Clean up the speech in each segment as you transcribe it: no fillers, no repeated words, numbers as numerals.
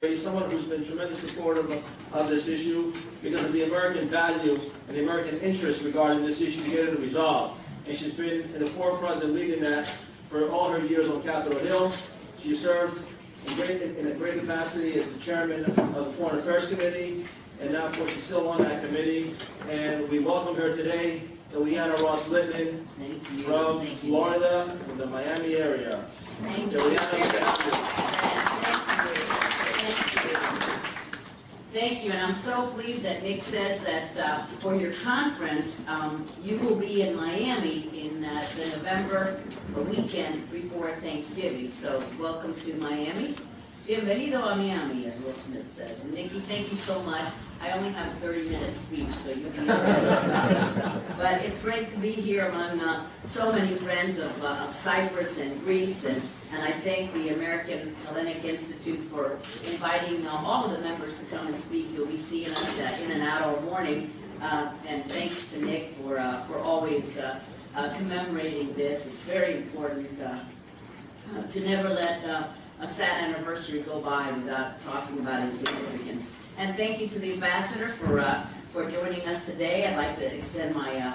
He's someone who's been tremendously supportive of this issue because of the American value and the American interest regarding this issue to get it resolved. And she's been in the forefront of leading that for all her years on Capitol Hill. She served in a great capacity as the chairman of the Foreign Affairs Committee, and now, of course, she's still on that committee. And we welcome her today, Ileana Ross Littman from Florida, from the Miami area. Thank you. Thank you, and I'm so pleased that Nick says that for your conference, you will be in Miami in the November weekend before Thanksgiving. So welcome to Miami. Bienvenido a Miami, as Will Smith says. And Nikki, thank you so much. I only have a 30-minute speech, so you'll be all right. But it's great to be here among so many friends of Cyprus and Greece, and I thank the American Hellenic Institute for inviting all of the members to come and speak. You'll be seeing us in and out all morning. And thanks to Nick for always commemorating this. It's very important to never let a sad anniversary go by without talking about its significance. And thank you to the ambassador for joining us today. I'd like to extend my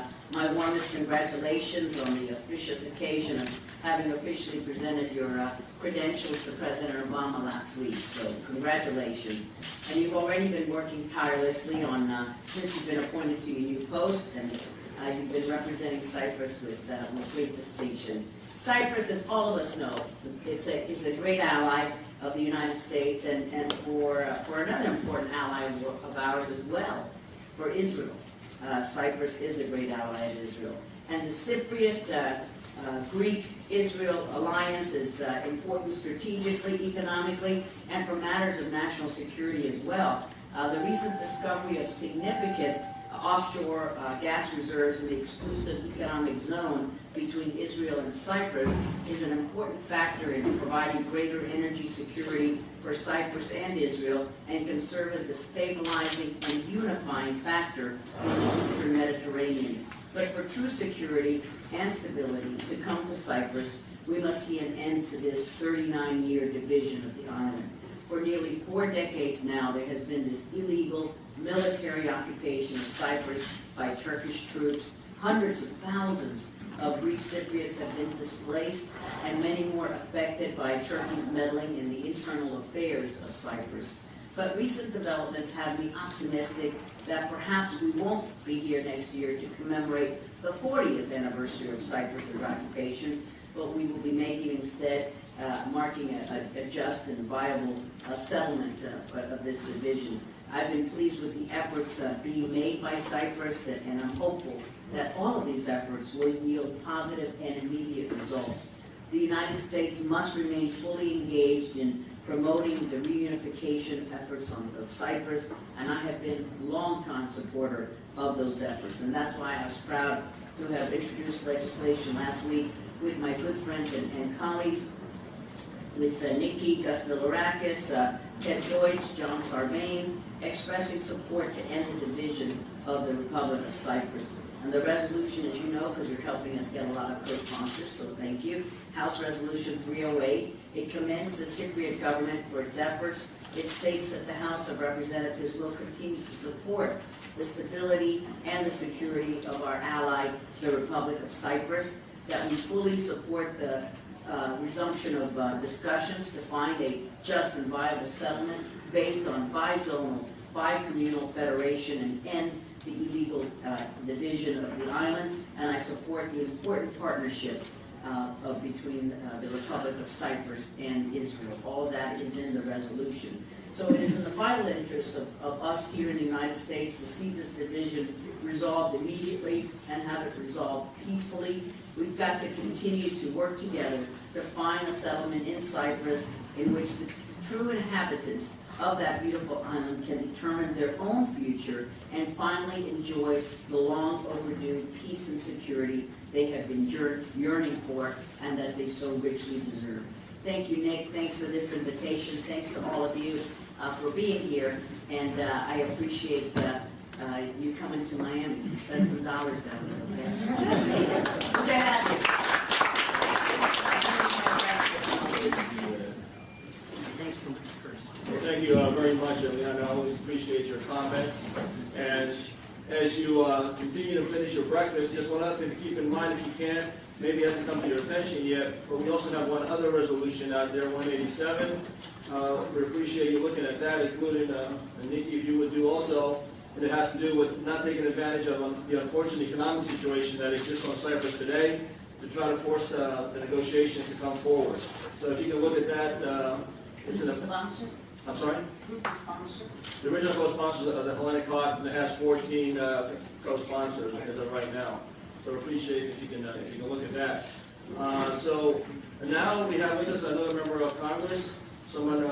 warmest congratulations on the auspicious occasion of having officially presented your credentials to President Obama last week. So congratulations. And you've already been working tirelessly on since you've been appointed to your new post, and you've been representing Cyprus with great distinction. Cyprus, as all of us know, it's a great ally of the United States, and for another important ally of ours as well, for Israel. Cyprus is a great ally of Israel. And the Cypriot Greek-Israel alliance is important strategically, economically, and for matters of national security as well. The recent discovery of significant offshore gas reserves in the exclusive economic zone between Israel and Cyprus is an important factor in providing greater energy security for Cyprus and Israel, and can serve as a stabilizing and unifying factor in the Eastern Mediterranean. But for true security and stability to come to Cyprus, we must see an end to this 39-year division of the island. For nearly 4 decades now, there has been this illegal military occupation of Cyprus by Turkish troops. Hundreds of thousands of Greek Cypriots have been displaced, and many more affected by Turkey's meddling in the internal affairs of Cyprus. But recent developments have me optimistic that perhaps we won't be here next year to commemorate the 40th anniversary of Cyprus's occupation, but we will be making instead marking a just and viable settlement of this division. I've been pleased with the efforts being made by Cyprus, and I'm hopeful that all of these efforts will yield positive and immediate results. The United States must remain fully engaged in promoting the reunification efforts of Cyprus, and I have been a long-time supporter of those efforts. And that's why I was proud to have introduced legislation last week with my good friends and colleagues, with Nikki Gaspilarakis, Ted Deutsch, John Sarbanes, expressing support to end the division of the Republic of Cyprus. And the resolution, as you know, because you're helping us get a lot of co-sponsors, so thank you, House Resolution 308, it commends the Cypriot government for its efforts. It states that the House of Representatives will continue to support the stability and the security of our ally, the Republic of Cyprus, that we fully support the resumption of discussions to find a just and viable settlement based on bi-zonal, bi-communal federation, and end the illegal division of the island. And I support the important partnership between the Republic of Cyprus and Israel. All of that is in the resolution. So it is in the vital interest of us here in the United States to see this division resolved immediately and have it resolved peacefully. We've got to continue to work together to find a settlement in Cyprus in which the true inhabitants of that beautiful island can determine their own future and finally enjoy the long overdue peace and security they have been yearning for and that they so richly deserve. Thank you, Nick. Thanks for this invitation. Thanks to all of you for being here, and I appreciate you coming to Miami to spend some dollars down there. Okay? Thanks for my first. Well, thank thank you very much, Eliana. I always appreciate your comments. And as you continue to finish your breakfast, just one other thing to keep in mind, if you can, maybe it hasn't come to your attention yet, but we also have one other resolution out there, 187. We appreciate you looking at that, including, Nikki, if you would do also, and it has to do with not taking advantage of the unfortunate economic situation that exists on Cyprus today to try to force the negotiations to come forward. So if you can look at that, it's an Sponsor? I'm sorry? Who's the sponsor? The original co-sponsors are the Hellenic Caucus, and it has 14 co-sponsors as of right now. So I appreciate if you can look at that. So now we have with us another member of Congress, someone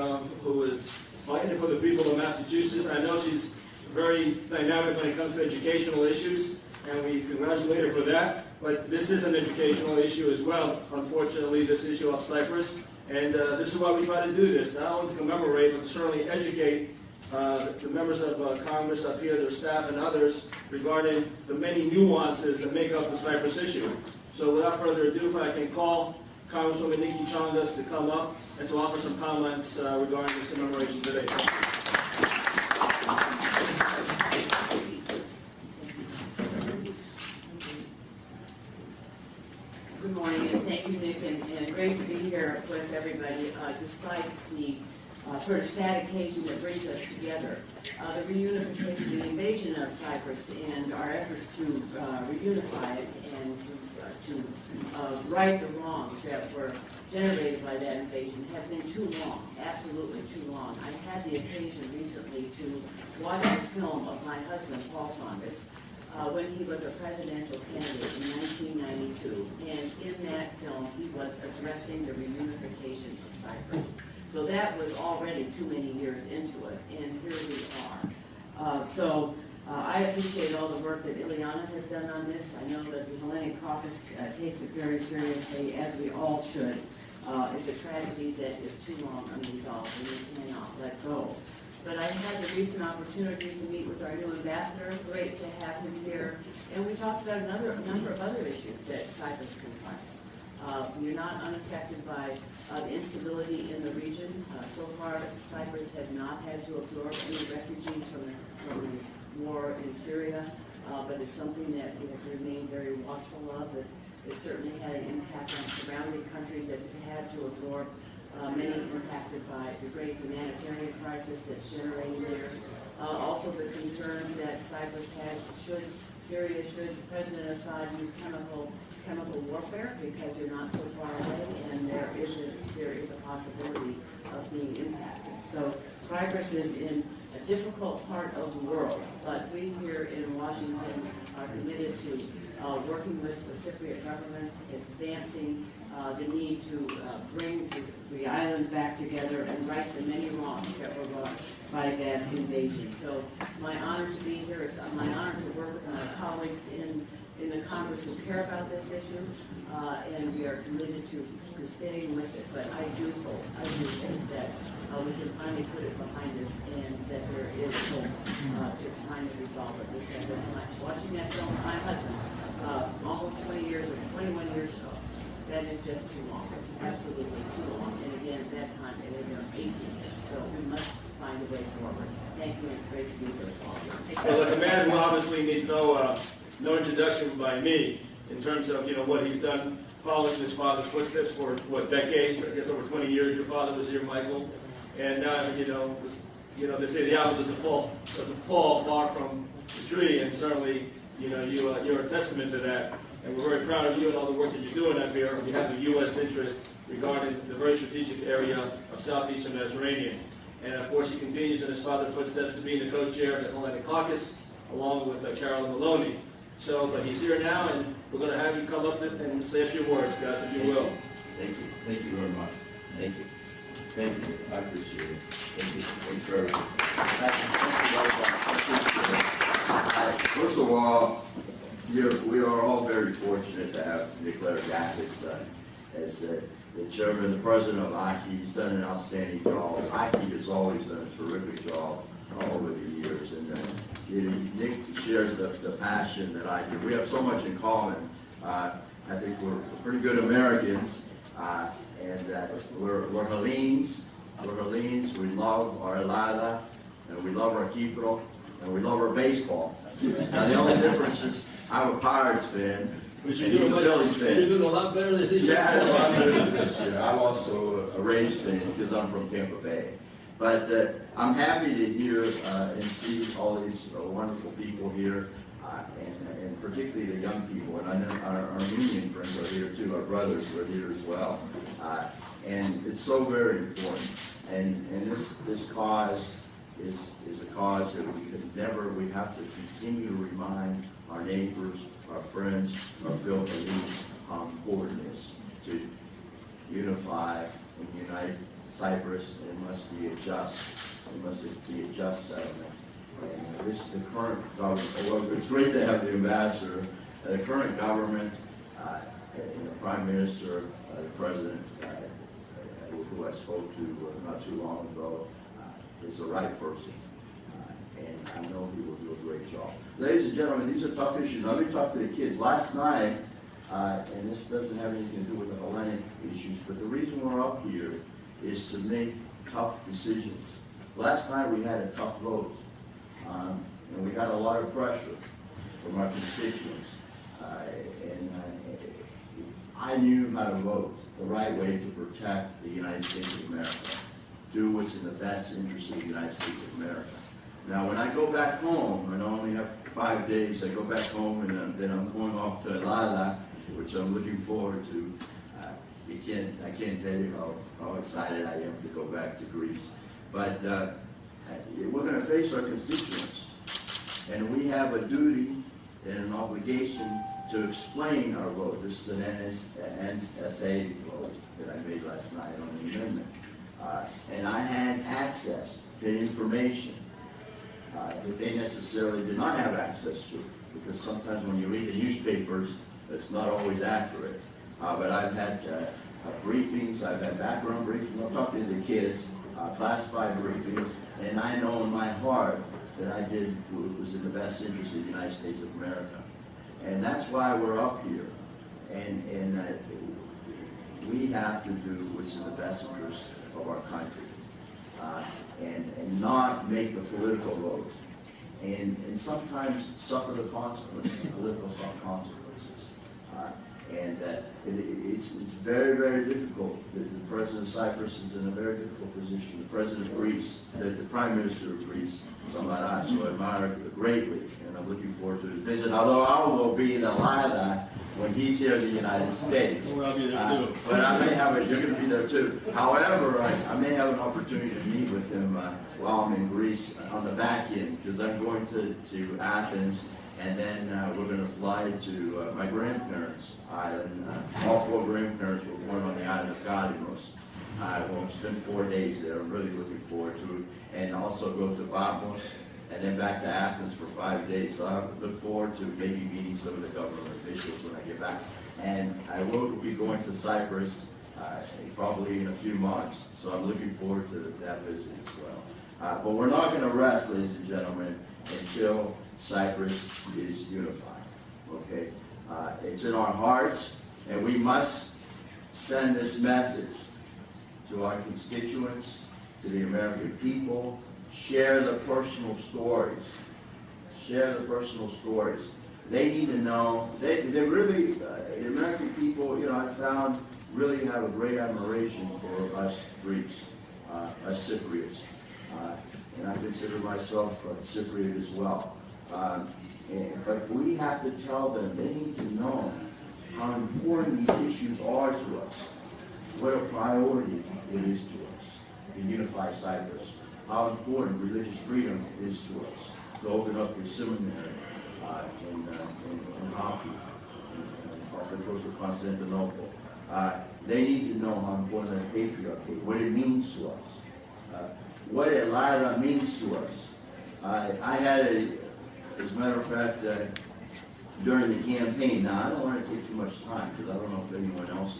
who is fighting for the people of Massachusetts. I know she's very dynamic when it comes to educational issues, and we congratulate her for that. But this is an educational issue as well, unfortunately, this issue of Cyprus. And this is why we try to do this, not only to commemorate, but to certainly educate the members of Congress up here, their staff and others, regarding the many nuances that make up the Cyprus issue. So without further ado, if I can call Congresswoman Nikki Chondas to come up and to offer some comments regarding this commemoration today. Good morning, and thank you, Nick, and great to be here with everybody, despite the sort of sad occasion that brings us together. The reunification, the invasion of Cyprus, and our efforts to reunify it and to right the wrongs that were generated by that invasion have been too long, absolutely too long. I had the occasion recently to watch a film of my husband, Paul Saunders, when he was a presidential candidate in 1992. And in that film, he was addressing the reunification of Cyprus. So that was already too many years into it, and here we are. I appreciate all the work that Ileana has done on this. I know that the Hellenic Caucus takes it very seriously, as we all should. It's a tragedy that is too long unresolved, and we cannot let go. But I had the recent opportunity to meet with our new ambassador. Great to have him here. And we talked about a number of other issues that Cyprus confronts. We are not unaffected by the instability in the region. So far, Cyprus has not had to absorb any refugees from the war in Syria, but it's something that we have to remain very watchful of. It certainly had an impact on surrounding countries that have had to absorb, many impacted by the great humanitarian crisis that's generated there. Also the concerns that Cyprus has, should President Assad use chemical warfare, because they're not so far away, and there is a possibility of being impacted. So Cyprus is in a difficult part of the world, but we here in Washington are committed to working with the Cypriot government, advancing the need to bring the island back together and right the many wrongs that were wrought by that invasion. So it's my honor to be here. It's my honor to work with my colleagues in the Congress who care about this issue, and we are committed to staying with it. But I do hope that we can finally put it behind us, and that there is hope to finally resolve it. Because watching that film, my husband, almost 21 years ago, that is just too long, absolutely too long. And again, at that time, it had been 18 years. So we must find a way forward. Thank you. It's great to be with us all here. Well, look, a man who obviously needs no introduction by me in terms of what he's done, following his father's footsteps for decades. I guess over 20 years. Your father was here, Michael, and now they say the apple doesn't fall far from the tree, and certainly you're a testament to that. And we're very proud of you and all the work that you're doing up here on behalf of U.S. interest regarding the very strategic area of southeastern Mediterranean. And of course, he continues in his father's footsteps to being the co-chair of the Hellenic Caucus, along with Carolyn Maloney. So, but he's here now, and we're going to have you come up and say a few words, guys, if you will. Thank you. Thank you very much. Thank you. Thank you. I appreciate it. Thank you. Thanks very much. First of all, we are all very fortunate to have Nicholas Gakis as the chairman, the president of AHI. He's done an outstanding job. AHI has always done a terrific job over the years, and Nick shares the passion that I do. We have so much in common. I think we're pretty good Americans, and we're Hellenes. We're Hellenes, we love our Elada, and we love our Kipro, and we love our baseball. Now the only difference is I'm a Pirates fan, But and he's a Phillies you're fan. doing a lot better than this. Yeah, I'm a lot better than this year. I'm also a Rays fan because I'm from Tampa Bay. But I'm happy to hear and see all these wonderful people here, and particularly the young people. And I know our Armenian friends are here too. Our brothers are here as well. And it's so very important. And this cause is a cause that we have to continue to remind our neighbors, our friends, our fellow Philippines how important it is to unify and unite Cyprus. It must be a just settlement. And this the current government. Well, it's great to have the ambassador. The current government, and the prime minister, the president, who I spoke to not too long ago, is the right person. And I know he will do a great job. Ladies and gentlemen, these are tough issues. Let me talk to the kids. Last night, and this doesn't have anything to do with the Hellenic issues, but the reason we're up here is to make tough decisions. Last night we had a tough vote, and we got a lot of pressure from our constituents. I knew how to vote the right way to protect the United States of America, do what's in the best interest of the United States of America. Now, when I go back home, and I only have 5 days, I go back home, and then I'm going off to Elada, which I'm looking forward to. I can't tell you how excited I am to go back to Greece. But we're going to face our constituents, and we have a duty and an obligation to explain our vote. This is an NSA vote that I made last night on the amendment. And I had access to information that they necessarily did not have access to, because sometimes when you read the newspapers, it's not always accurate. But I've had briefings, I've had background briefings, I'm talking to the kids, classified briefings, and I know in my heart that I did what was in the best interest of the United States of America. And that's why we're up here. And we have to do what's in the best interest of our country. And not make the political vote. And sometimes suffer the consequences, the political consequences. It's very, very difficult. The President of Cyprus is in a very difficult position. The President of Greece, the Prime Minister of Greece, Samaras, who I admire greatly, and I'm looking forward to his visit. Although I will be in Elada when he's here in the United States. Well, I'll be there too. But I may have it, you're going to be there too. However, I may have an opportunity to meet with him while I'm in Greece on the back end, because I'm going to Athens, and then we're going to fly to my grandparents' island. All 4 grandparents were born on the island of Gadinos. We'll spend 4 days there. I'm really looking forward to it. And also go to Bamos, and then back to Athens for 5 days. So I look forward to maybe meeting some of the government officials when I get back. And I will be going to Cyprus probably in a few months. So I'm looking forward to that visit as well. But we're not going to rest, ladies and gentlemen, until Cyprus is unified. Okay? It's in our hearts, and we must send this message to our constituents, to the American people. Share the personal stories. Share the personal stories. They need to know. They really, the American people, I found, really have a great admiration for us Greeks, us Cypriots. And I consider myself a Cypriot as well. But we have to tell them, they need to know how important these issues are to us, what a priority it is to us to unify Cyprus, how important religious freedom is to us, to open up the seminary in Hockey, off the coast of Constantinople. They need to know how important that patriarchy, what it means to us, what Elada means to us. I had as a matter of fact, during the campaign, now I don't want to take too much time because I don't know if anyone else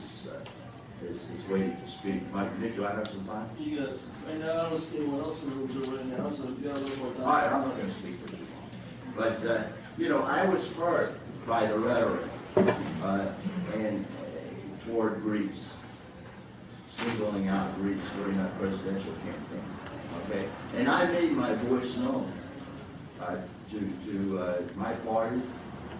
is waiting to speak. Nick, do I have some time? You got, right now, I don't see anyone else in the room right now, so if you got a little more time. All right, I'm not going to speak for too long. But, I was hurt by the rhetoric and toward Greece. singling out Greece during that presidential campaign. Okay, and I made my voice known to my party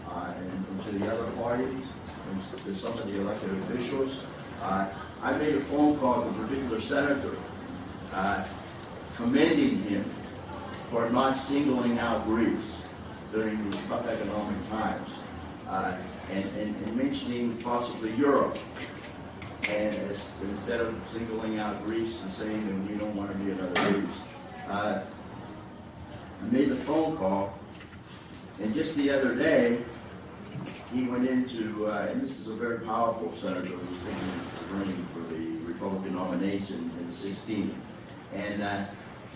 and to the other parties and to some of the elected officials. I made a phone call to a particular senator commending him for not singling out Greece during these tough economic times and mentioning possibly Europe. And instead of singling out Greece and saying that we don't want to be another Greece, I made the phone call, and just the other day, he went into, and this is a very powerful senator who's thinking of running for the Republican nomination in 2016, and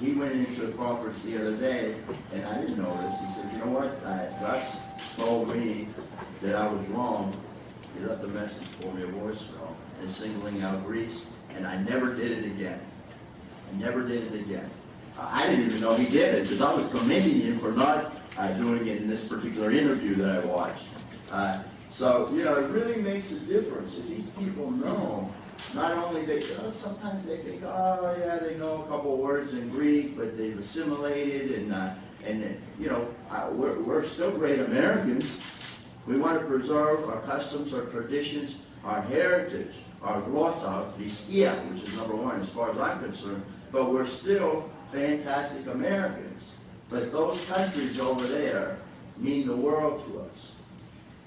he went into a conference the other day, and I didn't know this. He said, you know what, Gus told me that I was wrong. He left a message for me, a voicemail, and singling out Greece, and I never did it again. I never did it again. I didn't even know he did it, because I was commending him for not doing it in this particular interview that I watched. So, you know, it really makes a difference if these people know. Not only they, sometimes they think, oh yeah, they know a couple of words in Greek, but they've assimilated, and you know, we're still great Americans. We want to preserve our customs, our traditions, our heritage, our glossa, viskia, which is number one as far as I'm concerned. But we're still fantastic Americans. But those countries over there mean the world to us,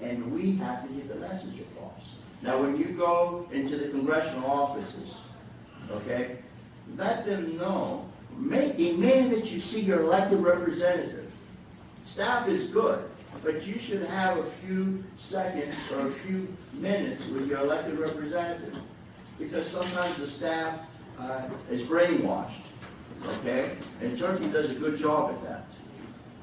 and we have to get the message across. Now, when you go into the congressional offices, okay, let them know, demand that you see your elected representative. Staff is good, but you should have a few seconds or a few minutes with your elected representative, because sometimes the staff is brainwashed, okay? And Turkey does a good job at that,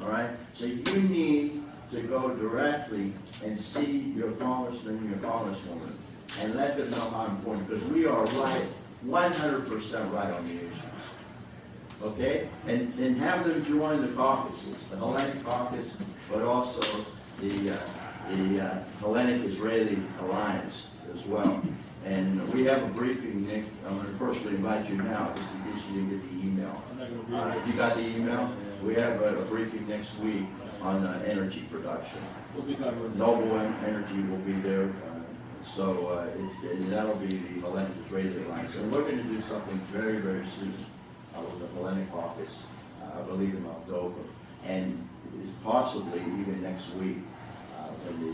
all right? So you need to go directly and see your congressman and your congresswoman and let them know how important, because we are right, 100% right on the issues. Okay? And have them join the caucuses, the Hellenic Caucus, but also the Hellenic Israeli Alliance as well. And we have a briefing, Nick. I'm going to personally invite you now, just in case you didn't get the email. You got the email? We have a briefing next week on energy production. Noble Energy will be there. So that'll be the Hellenic Israeli Alliance. And we're going to do something very, very soon with the Hellenic Caucus, I believe in October. And possibly even next week when the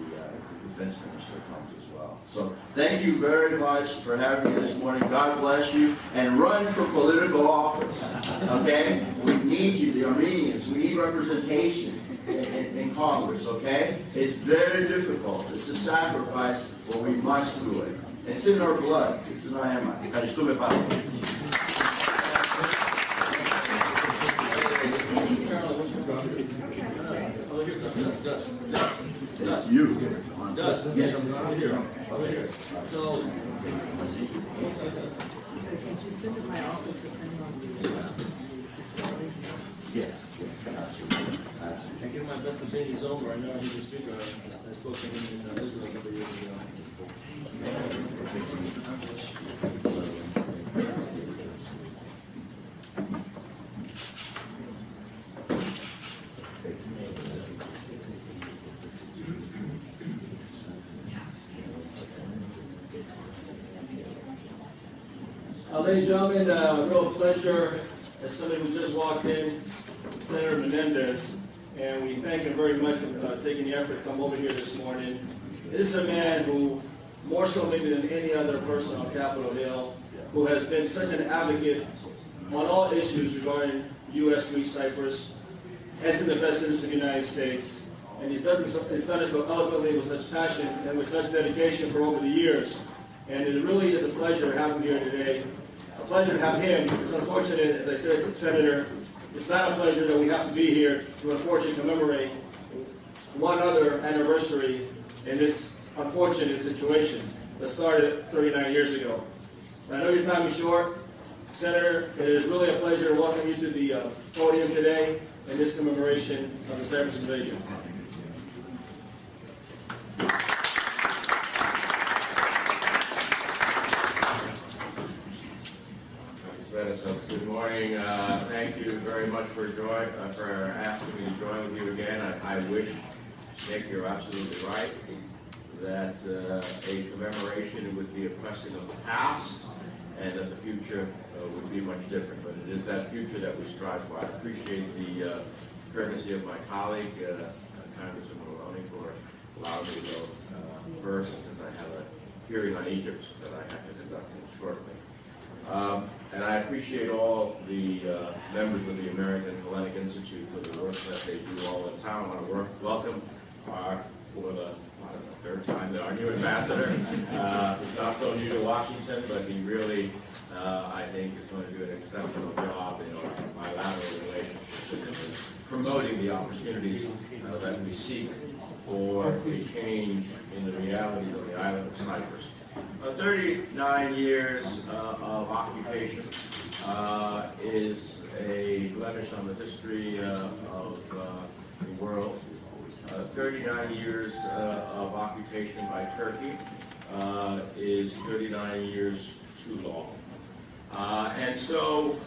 defense minister comes as well. So thank you very much for having me this morning. God bless you. And run for political office. Okay? We need you, the Armenians. We need representation in Congress, okay? It's very difficult. It's a sacrifice, but we must do it. It's in our blood. It's in our hammer. It's you. Gus, yes. over here. So, could you send to my office Yes, absolutely. I give my best to Benny Zomer. I know he's a speaker. I spoke to him in Israel a couple of years ago. Ladies and gentlemen, real pleasure as somebody who just walked in, Senator Menendez, and we thank him very much for taking the effort to come over here this morning. This is a man who, more so maybe than any other person on Capitol Hill, who has been such an advocate on all issues regarding U.S. Greece, Cyprus, as in the best interest of the United States. And he's done it so eloquently with such passion and with such dedication for over the years. And it really is a pleasure to have him here today. A pleasure to have him. It's unfortunate, as I said, Senator, it's not a pleasure that we have to be here to unfortunately commemorate one other anniversary in this unfortunate situation that started 39 years ago. I know your time is short. Senator, it is really a pleasure to welcome you to the podium today in this commemoration of the Cyprus invasion. for asking me to join with you again. I wish, Nick, you're absolutely right, that a commemoration would be a pressing of the past and that the future would be much different. But it is that future that we strive for. I appreciate the courtesy of my colleague, Congressman Maloney, for allowing me to go first, because I have a hearing on Egypt that I have to conduct shortly. And I appreciate all the members of the American Hellenic Institute for the work that they do all the time. I want to welcome for the third time, our new ambassador. He's not so new to Washington, but he really, I think, is going to do an exceptional job in our bilateral relationships and promoting the opportunities that we seek for a change in the realities of the island of Cyprus. 39 years of occupation is a blemish on the history of the world. 39 years of occupation by Turkey is 39 years too long. And so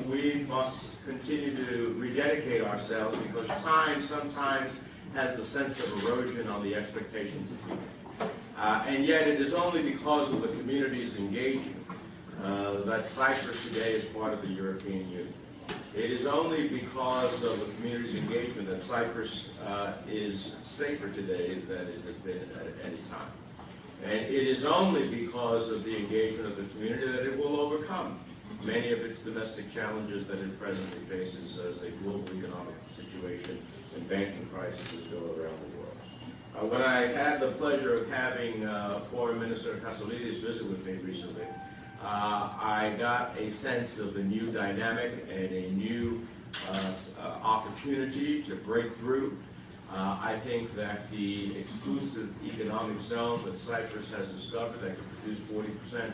we must continue to rededicate ourselves, because time sometimes has the sense of erosion on the expectations of people. And yet it is only because of the community's engagement that Cyprus today is part of the European Union. It is only because of the community's engagement that Cyprus is safer today than it has been at any time. And it is only because of the engagement of the community that it will overcome many of its domestic challenges that it presently faces as a global economic situation and banking crises go around the world. When I had the pleasure of having Foreign Minister Kasoulides visit with me recently, I got a sense of the new dynamic and a new opportunity to break through. I think that the exclusive economic zone that Cyprus has discovered that could produce 40%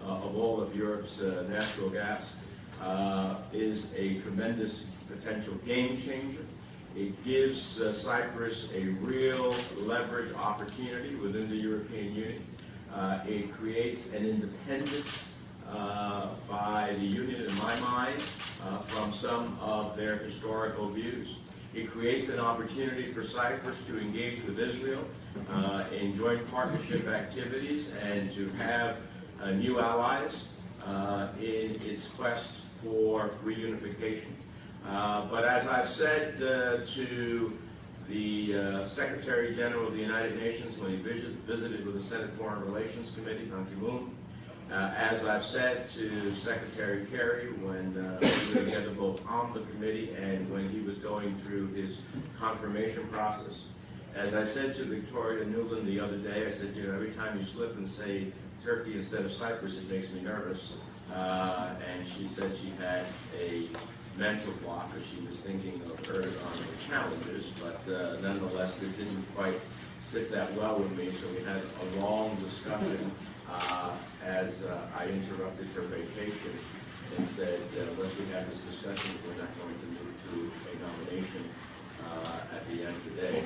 of all of Europe's natural gas is a tremendous potential game changer. It gives Cyprus a real leverage opportunity within the European Union. It creates an independence by the Union, in my mind, from some of their historical views. It creates an opportunity for Cyprus to engage with Israel in joint partnership activities and to have new allies in its quest for reunification. But as I've said to the Secretary General of the United Nations when he visited with the Senate Foreign Relations Committee, Ban Ki-moon, as I've said to Secretary Kerry when we were together both on the committee and when he was going through his confirmation process, as I said to Victoria Nuland the other day, I said, every time you slip and say Turkey instead of Cyprus, it makes me nervous. And she said she had a mental block as she was thinking of her on the challenges, but nonetheless, it didn't quite sit that well with me, so we had a long discussion as I interrupted her vacation and said, once we have this discussion, we're not going to move to a nomination at the end of the day.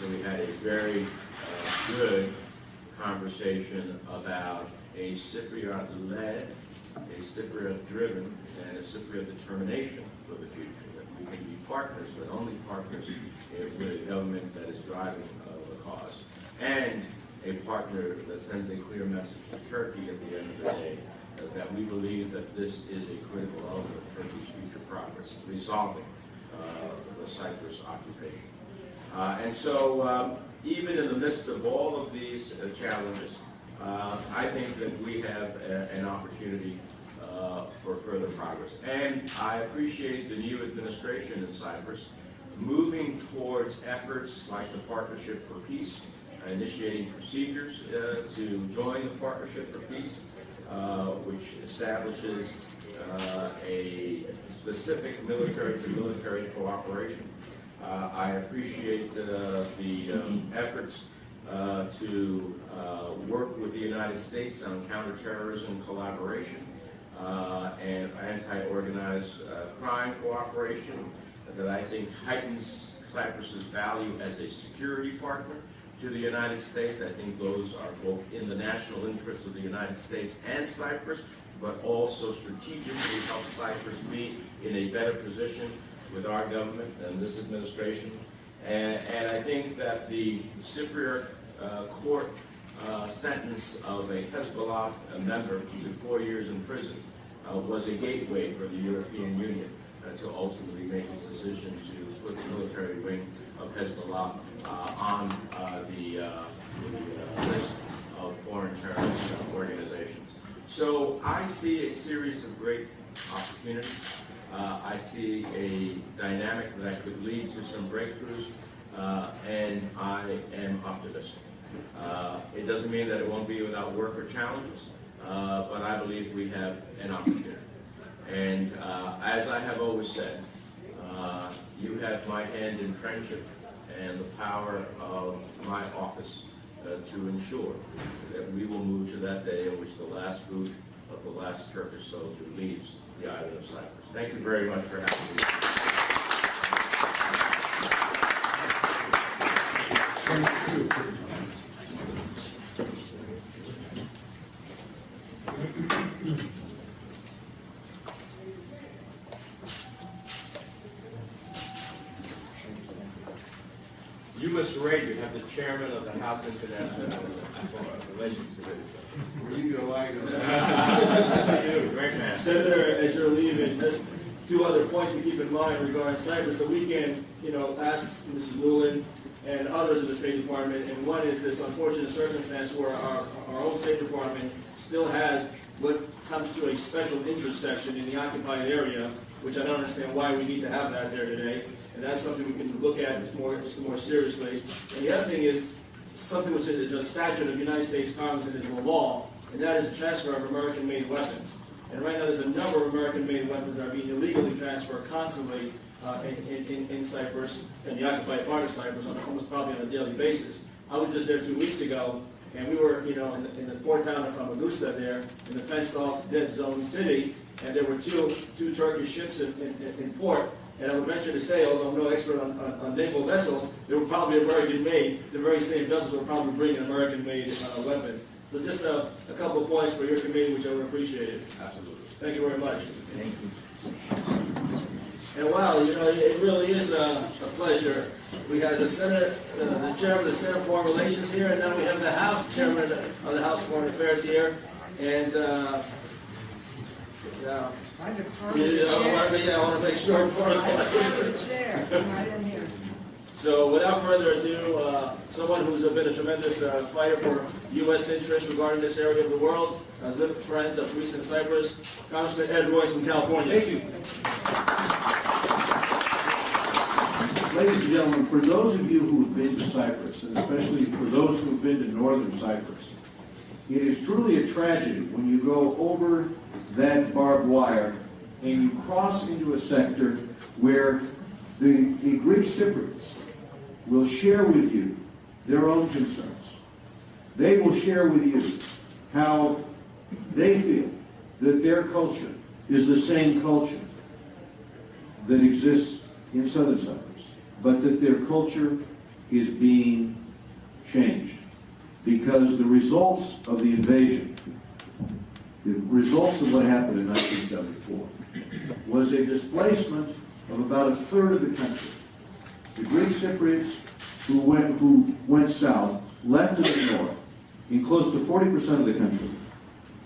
So we had a very good conversation about a Cypriot-led, a Cypriot-driven, and a Cypriot determination for the future, that we can be partners, but only partners with a government that is driving the cause, and a partner that sends a clear message to Turkey at the end of the day that we believe that this is a critical element of Turkey's future progress, resolving the Cyprus occupation. And so even in the midst of all of these challenges, I think that we have an opportunity for further progress. And I appreciate the new administration in Cyprus moving towards efforts like the Partnership for Peace, initiating procedures to join the Partnership for Peace, which establishes a specific military-to-military cooperation. I appreciate the efforts to work with the United States on counterterrorism collaboration and anti-organized crime cooperation that I think heightens Cyprus's value as a security partner to the United States. I think those are both in the national interest of the United States and Cyprus, but also strategically help Cyprus be in a better position with our government and this administration. And I think that the Cypriot court sentence of a Hezbollah member to 4 years in prison was a gateway for the European Union to ultimately make its decision to put the military wing of Hezbollah on the list of foreign terrorist organizations. So I see a series of great opportunities. I see a dynamic that could lead to some breakthroughs, and I am optimistic. It doesn't mean that it won't be without work or challenges, but I believe we have an opportunity. And as I have always said, you have my hand in friendship and the power of my office to ensure that we will move to that day in which the last boot of the last Turkish soldier leaves the island of Cyprus. Thank you very much for having me. You, Mr. Ray, you have the chairman of the House International Relations Committee. Where you go, I go. Great man. Senator, as you're leaving, just two other points to keep in mind regarding Cyprus that we can, ask Mrs. Lulin and others of the State Department. And one is this unfortunate circumstance where our own State Department still has what comes to a special interest section in the occupied area, which I don't understand why we need to have that there today. And that's something we can look at more seriously. And the other thing is something which is a statute of the United States Congress and is a law, and that is the transfer of American-made weapons. And right now there's a number of American-made weapons that are being illegally transferred constantly in Cyprus, and the occupied part of Cyprus, almost probably on a daily basis. I was just there 2 weeks ago, and we were, in the port town of Famagusta there, in the fenced-off dead zone city, and there were two Turkish ships in port. And I would venture to say, although I'm no expert on naval vessels, they were probably American-made. The very same vessels were probably bringing American-made weapons. So just a couple of points for your committee, which I would appreciate it. Absolutely. Thank you very much. Thank you. And wow, it really is a pleasure. We have the Senate, the chairman of the Senate Foreign Relations here, and then we have the House chairman of the House Foreign Affairs here. And I defer I the chair. want to make sure. I defer the chair. Come right in here. So without further ado, someone who's been a tremendous fighter for U.S. interests regarding this area of the world, a good friend of recent Cyprus, Congressman Ed Royce from California. Thank you. Ladies and gentlemen, for those of you who have been to Cyprus, and especially for those who have been to northern Cyprus, it is truly a tragedy when you go over that barbed wire and you cross into a sector where the Greek Cypriots will share with you their own concerns. They will share with you how they feel that their culture is the same culture that exists in southern Cyprus, but that their culture is being changed because the results of the invasion, the results of what happened in 1974, was a displacement of about a third of the country. The Greek Cypriots who went south left to the north, in close to 40% of the country,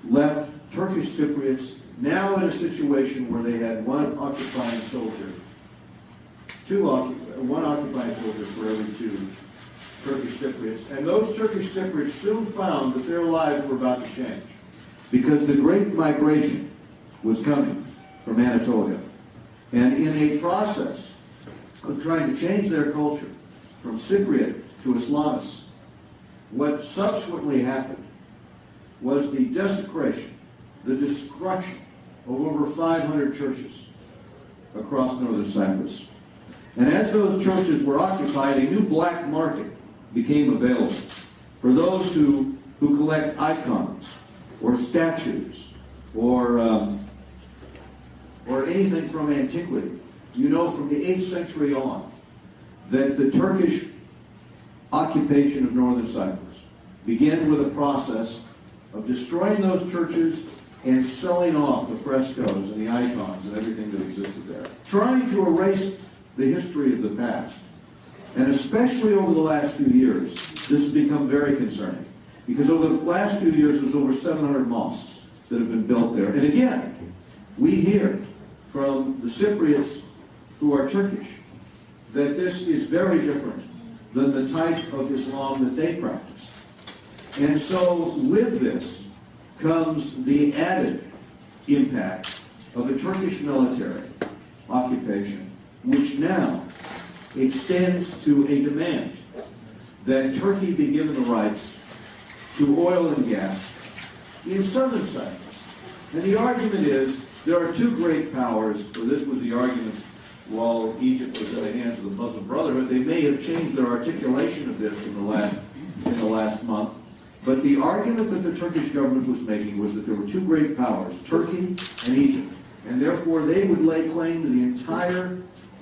left Turkish Cypriots now in a situation where they had one occupying soldier for every two Turkish Cypriots. And those Turkish Cypriots soon found that their lives were about to change because the great migration was coming from Anatolia. And in a process of trying to change their culture from Cypriot to Islamist, what subsequently happened was the desecration, the destruction of over 500 churches across northern Cyprus. And as those churches were occupied, a new black market became available for those who collect icons or statues or anything from antiquity. You know, from the 8th century on, that the Turkish occupation of northern Cyprus began with a process of destroying those churches and selling off the frescoes and the icons and everything that existed there, trying to erase the history of the past. And especially over the last few years, this has become very concerning. Because over the last few years, there's over 700 mosques that have been built there. And again, we hear from the Cypriots who are Turkish that this is very different than the type of Islam that they practice. And so with this comes the added impact of the Turkish military occupation, which now extends to a demand that Turkey be given the rights to oil and gas in southern Cyprus. And the argument is there are two great powers, or this was the argument while Egypt was in the hands of the Muslim Brotherhood. They may have changed their articulation of this in the last month. But the argument that the Turkish government was making was that there were two great powers, Turkey and Egypt. And therefore they would lay claim to the entire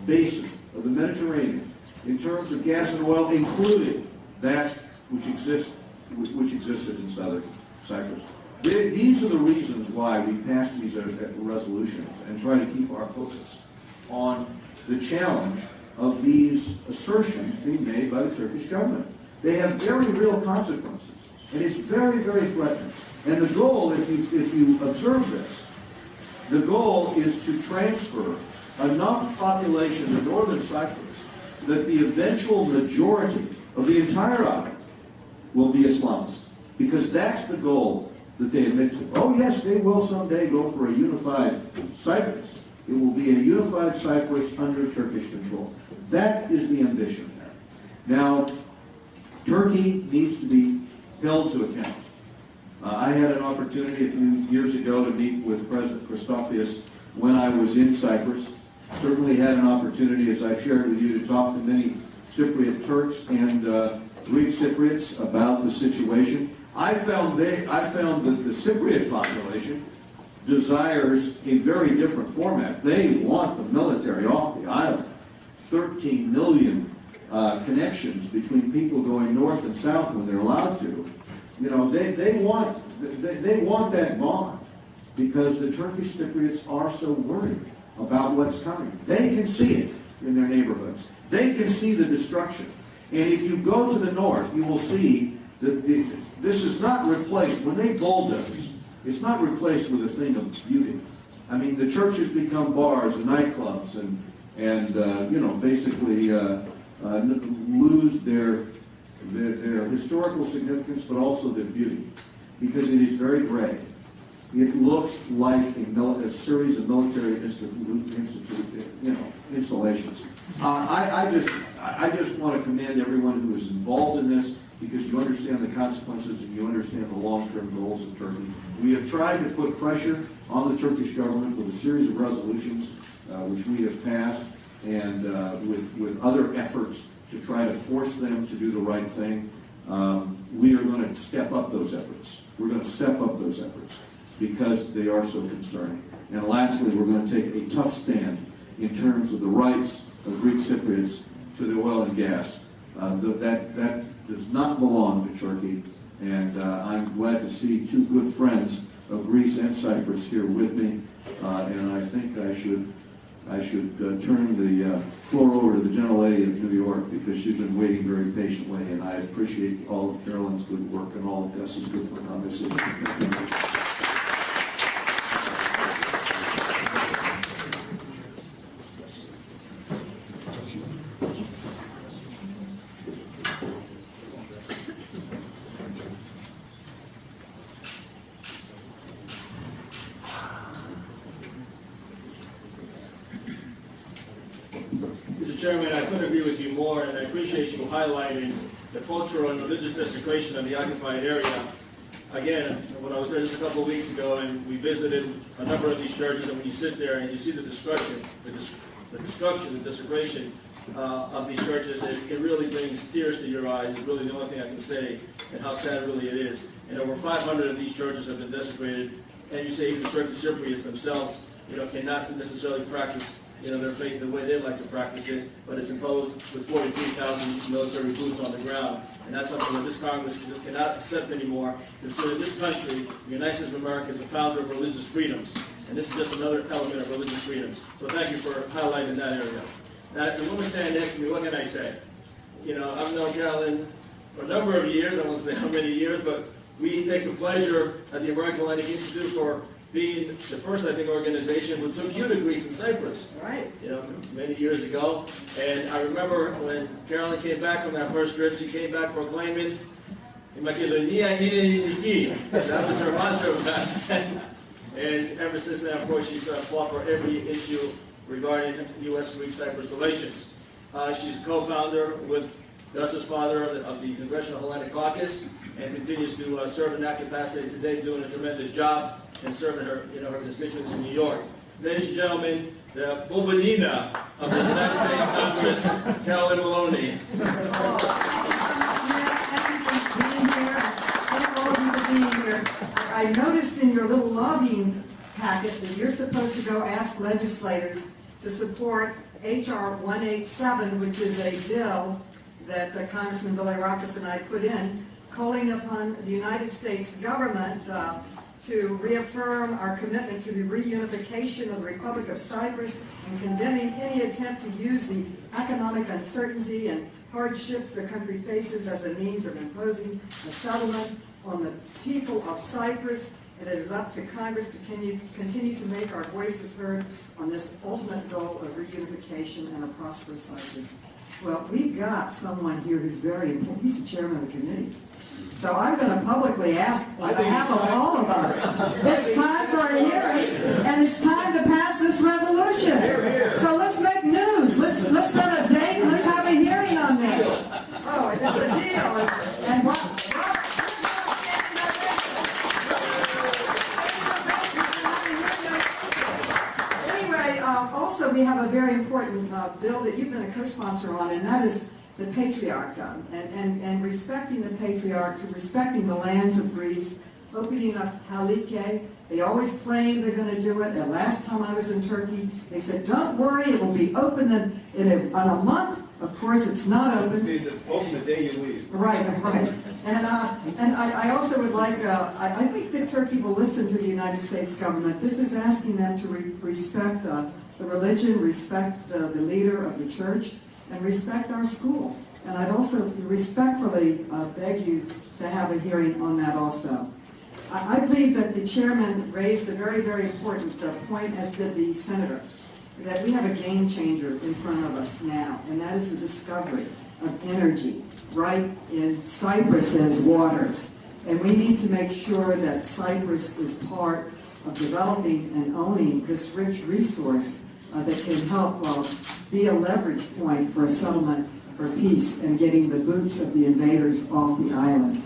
basin of the Mediterranean in terms of gas and oil, including that which existed in southern Cyprus. These are the reasons why we pass these resolutions and try to keep our focus on the challenge of these assertions being made by the Turkish government. They have very real consequences, and it's very, very threatening. And the goal, if you observe this, the goal is to transfer enough population to northern Cyprus that the eventual majority of the entire island will be Islamists. Because that's the goal that they admit to. Oh yes, they will someday go for a unified Cyprus. It will be a unified Cyprus under Turkish control. That is the ambition there. Now, Turkey needs to be held to account. I had an opportunity a few years ago to meet with President Christofias when I was in Cyprus. Certainly had an opportunity, as I shared with you, to talk to many Cypriot Turks and Greek Cypriots about the situation. I found that the Cypriot population desires a very different format. They want the military off the island. 13 million connections between people going north and south when they're allowed to. You know, they want that bond because the Turkish Cypriots are so worried about what's coming. They can see it in their neighborhoods. They can see the destruction. And if you go to the north, you will see that this is not replaced. When they bulldoze, it's not replaced with a thing of beauty. I mean, the churches become bars and nightclubs and basically lose their historical significance, but also their beauty, because it is very gray. It looks like a series of military installations. I just want to commend everyone who is involved in this, because you understand the consequences and you understand the long-term goals of Turkey. We have tried to put pressure on the Turkish government with a series of resolutions which we have passed, and with other efforts to try to force them to do the right thing. We are going to step up those efforts. We're going to step up those efforts because they are so concerning. And lastly, we're going to take a tough stand in terms of the rights of Greek Cypriots to the oil and gas. That does not belong to Turkey, and I'm glad to see two good friends of Greece and Cyprus here with me, and I think I should turn the floor over to the gentlelady of New York, because she's been waiting very patiently, and I appreciate all of Carolyn's good work and all of Gus's good work on this issue. Mr. Chairman, I couldn't agree with you more, and I appreciate you highlighting the cultural and religious desecration of the occupied area. Again, when I was there just a couple of weeks ago, and we visited a number of these churches, and when you sit there and you see the destruction, the desecration of these churches, it really brings tears to your eyes. It's really the only thing I can say, and how sad really it is. And over 500 of these churches have been desecrated, and you say even Turkish Cypriots themselves, cannot necessarily practice their faith the way they like to practice it, but it's imposed with 43,000 military boots on the ground. And that's something that this Congress just cannot accept anymore, considering this country, the United States of America, is a founder of religious freedoms. And this is just another element of religious freedoms. So thank you for highlighting that area. Now, the woman standing next to me, what can I say? I've known Carolyn for a number of years, I won't say how many years, but we take the pleasure at the American Hellenic Institute for being the first, I think, organization who took you to Greece and Cyprus. Right. Many years ago. And I remember when Carolyn came back from that first trip, she came back proclaiming, "Makedonia είναι." That was her mantra back then. And ever since then, of course, she's fought for every issue regarding U.S.-Greece-Cyprus relations. She's co-founder with Gus's father of the Congressional Hellenic Caucus, and continues to serve in that capacity today, doing a tremendous job and serving her, her constituents in New York. Ladies and gentlemen, the Bobadina of the United States Congress, Carolyn Maloney. I noticed in your little lobbying packet that you're supposed to go ask legislators to support H.R. 187, which is a bill that Congressman Villerakis and I put in, calling upon the United States government to reaffirm our commitment to the reunification of the Republic of Cyprus and condemning any attempt to use the economic uncertainty and hardships the country faces as a means of imposing a settlement on the people of Cyprus. It is up to Congress to continue to make our voices heard on this ultimate goal of reunification and a prosperous Cyprus. Well, we've got someone here who's very important. He's the chairman of the committee. So I'm going to publicly ask on behalf of all of us, it's time for a hearing, and it's time to pass this resolution. So let's make news. Let's set a date, and let's have a hearing on this. Oh, it's a deal. And anyway, also we have a very important bill that you've been a co-sponsor on, and that is the patriarch, and respecting the patriarch, respecting the lands of Greece, opening up Halike. They always claim they're going to do it. And last time I was in Turkey, they said, "Don't worry, it'll be open in a month." Of course, it's not open. Open the day you leave. Right. And I also would like, I think that Turkey will listen to the United States government. This is asking them to respect the religion, respect the leader of the church, and respect our school. And I'd also respectfully beg you to have a hearing on that also. I believe that the chairman raised a very, very important point, as did the senator, that we have a game changer in front of us now, and that is the discovery of energy right in Cyprus's waters. And we need to make sure that Cyprus is part of developing and owning this rich resource that can help be a leverage point for a settlement for peace and getting the boots of the invaders off the island.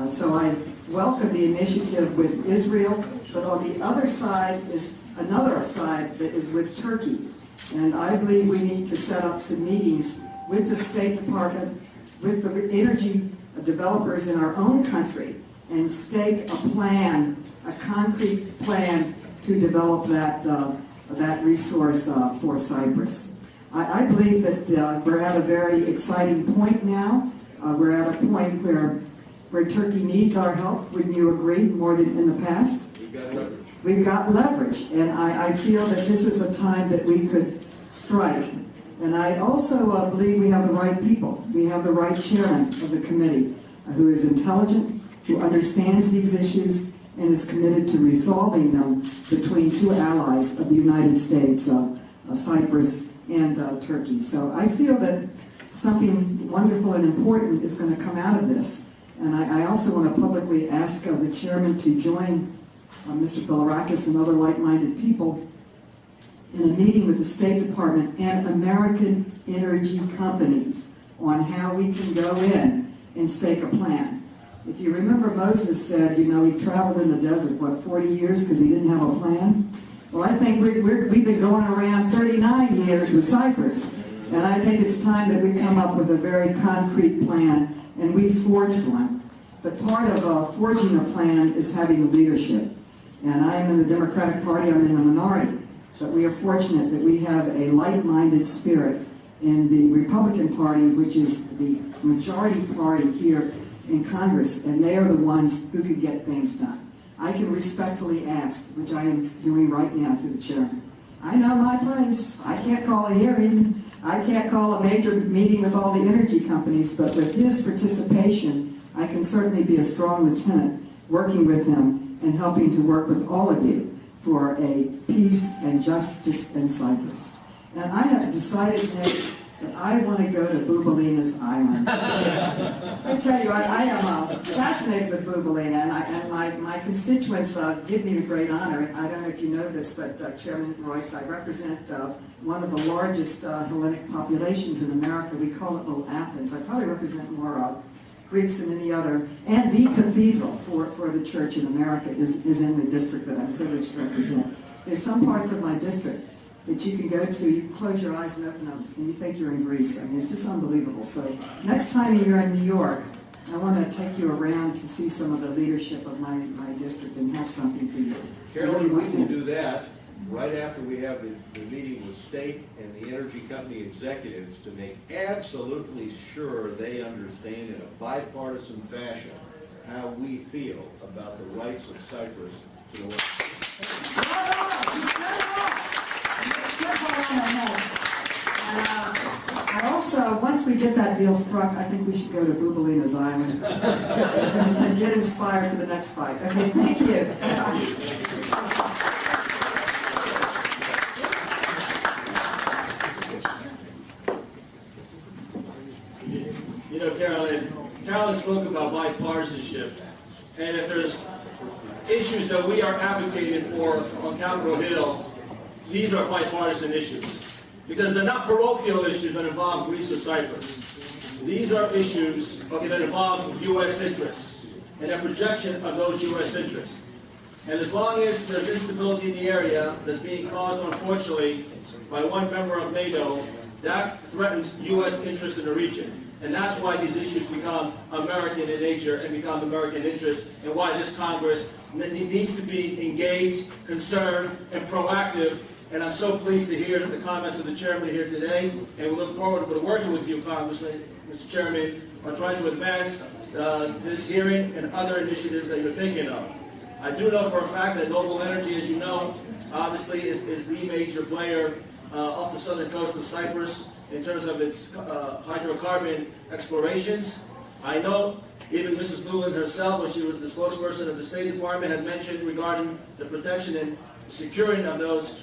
So I welcome the initiative with Israel, but on the other side is another side that is with Turkey. And I believe we need to set up some meetings with the State Department, with the energy developers in our own country, and stake a plan, a concrete plan to develop that resource for Cyprus. I believe that we're at a very exciting point now. We're at a point where Turkey needs our help. Wouldn't you agree? More than in the past? We've got leverage, and I feel that this is a time that we could strike. And I also believe we have the right people. We have the right chairman of the committee who is intelligent, who understands these issues, and is committed to resolving them between two allies of the United States, Cyprus and Turkey. So I feel that something wonderful and important is going to come out of this. And I also want to publicly ask the chairman to join Mr. Villerakis and other like-minded people in a meeting with the State Department and American energy companies on how we can go in and stake a plan. If you remember, Moses said, he traveled in the desert, 40 years because he didn't have a plan? Well, I think we've been going around 39 years with Cyprus, and I think it's time that we come up with a very concrete plan, and we forged one. But part of forging a plan is having leadership. And I am in the Democratic Party, I'm in the minority. but we are fortunate that we have a like-minded spirit in the Republican Party, which is the majority party here in Congress, and they are the ones who could get things done. I can respectfully ask, which I am doing right now to the chairman. I know my place. I can't call a hearing. I can't call a major meeting with all the energy companies, but with his participation, I can certainly be a strong lieutenant working with him and helping to work with all of you for a peace and justice in Cyprus. And I have decided, Nick, that I want to go to Bubalina's island. I tell you, I am fascinated with Bubalina, and my constituents give me the great honor. I don't know if you know this, but Chairman Royce, I represent one of the largest Hellenic populations in America. We call it Little Athens. I probably represent more Greeks than any other, and the cathedral for the church in America is in the district that I'm privileged to represent. There's some parts of my district that you can go to, you can close your eyes and open them, and you think you're in Greece. I mean, it's just unbelievable. So next time you're in New York, I want to take you around to see some of the leadership of my district and have something for you. Carolyn, we can do that right after we have the meeting with state and the energy company executives to make absolutely sure they understand in a bipartisan fashion how we feel about the rights of Cyprus to the world. I also, once we get that deal struck, I think we should go to Bubalina's island and get inspired for the next fight. Okay, thank you. You know, Carolyn spoke about bipartisanship, and if there's issues that we are advocating for on Capitol Hill, these are bipartisan issues, because they're not parochial issues that involve Greece or Cyprus. These are issues that involve U.S. interests and a projection of those U.S. interests. And as long as there's instability in the area that's being caused, unfortunately, by one member of NATO, that threatens U.S. interests in the region. And that's why these issues become American in nature and become American interest, and why this Congress needs to be engaged, concerned, and proactive. And I'm so pleased to hear the comments of the chairman here today, and we look forward to working with you, Congressman, Mr. Chairman, on trying to advance this hearing and other initiatives that you're thinking of. I do know for a fact that Noble Energy, as you know, obviously is the major player off the southern coast of Cyprus in terms of its hydrocarbon explorations. I know even Mrs. Lewin herself, when she was the spokesperson of the State Department, had mentioned regarding the protection and securing of those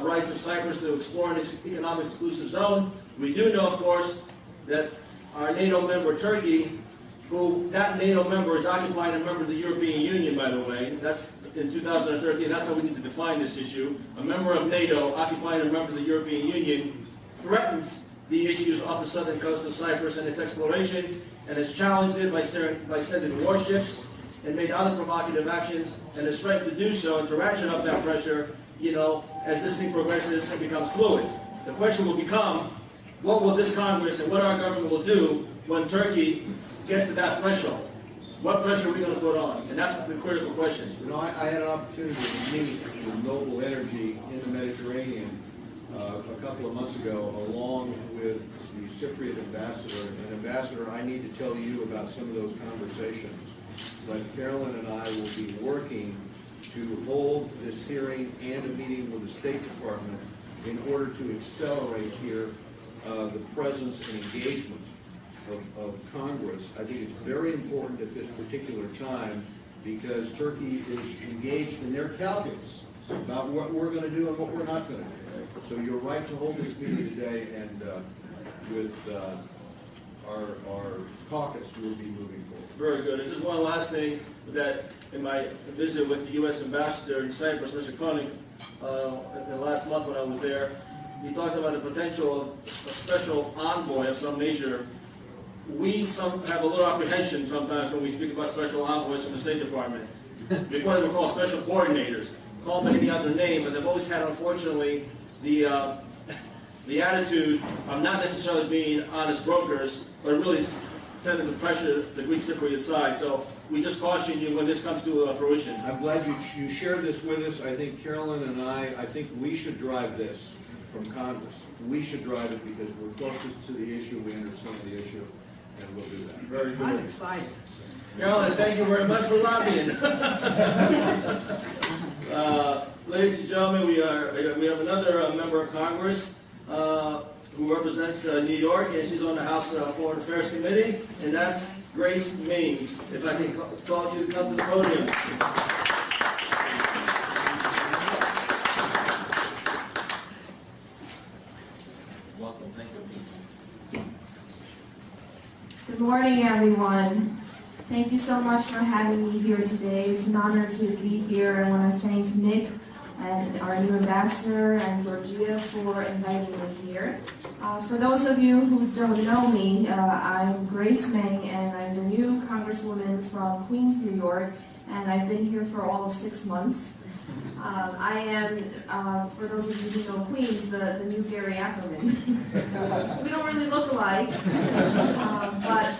rights of Cyprus to explore in its economic exclusive zone. We do know, of course, that our NATO member Turkey, who that NATO member is occupying a member of the European Union, by the way. That's in 2013. That's how we need to define this issue. A member of NATO occupying a member of the European Union threatens the issues off the southern coast of Cyprus and its exploration, and has challenged it by sending warships and made other provocative actions, and is threatened to do so and to ratchet up that pressure, as this thing progresses and becomes fluid. The question will become, what will this Congress and what our government will do when Turkey gets to that threshold? What pressure are we going to put on? And that's the critical question. I had an opportunity to meet with Noble Energy in the Mediterranean a couple of months ago, along with the Cypriot ambassador. And Ambassador, I need to tell you about some of those conversations. But Carolyn and I will be working to hold this hearing and a meeting with the State Department in order to accelerate here the presence and engagement of Congress. I think it's very important at this particular time, because Turkey is engaged in their calculus about what we're going to do and what we're not going to do. So you're right to hold this meeting today, and with our caucus, we'll be moving forward. Very good. And just one last thing, that in my visit with the U.S. ambassador in Cyprus, Mr. Koenig, the last month when I was there, he talked about the potential of a special envoy of some nature. We have a little apprehension sometimes when we speak about special envoys from the State Department. Before they were called special coordinators, called by any other name, but they've always had, unfortunately, the attitude of not necessarily being honest brokers, but really tending to pressure the Greek Cypriot side. So we just caution you when this comes to fruition. I'm glad you shared this with us. I think Carolyn and I think we should drive this from Congress. We should drive it because we're closest to the issue, we understand the issue, and we'll do that. Very I'm good. excited. Carolyn, thank you very much for lobbying. Ladies and gentlemen, we have another member of Congress who represents New York, and she's on the House Foreign Affairs Committee, and that's Grace Main. If I can call you to come to the podium. Welcome, thank you. Good morning, everyone. Thank you so much for having me here today. It's an honor to be here. I want to thank Nick and our new ambassador and Georgia for inviting me here. For those of you who don't know me, I'm Grace Meng, and I'm the new Congresswoman from Queens, New York, and I've been here for all of 6 months. I am, for those of you who know Queens, the new Gary Ackerman. We don't really look alike, but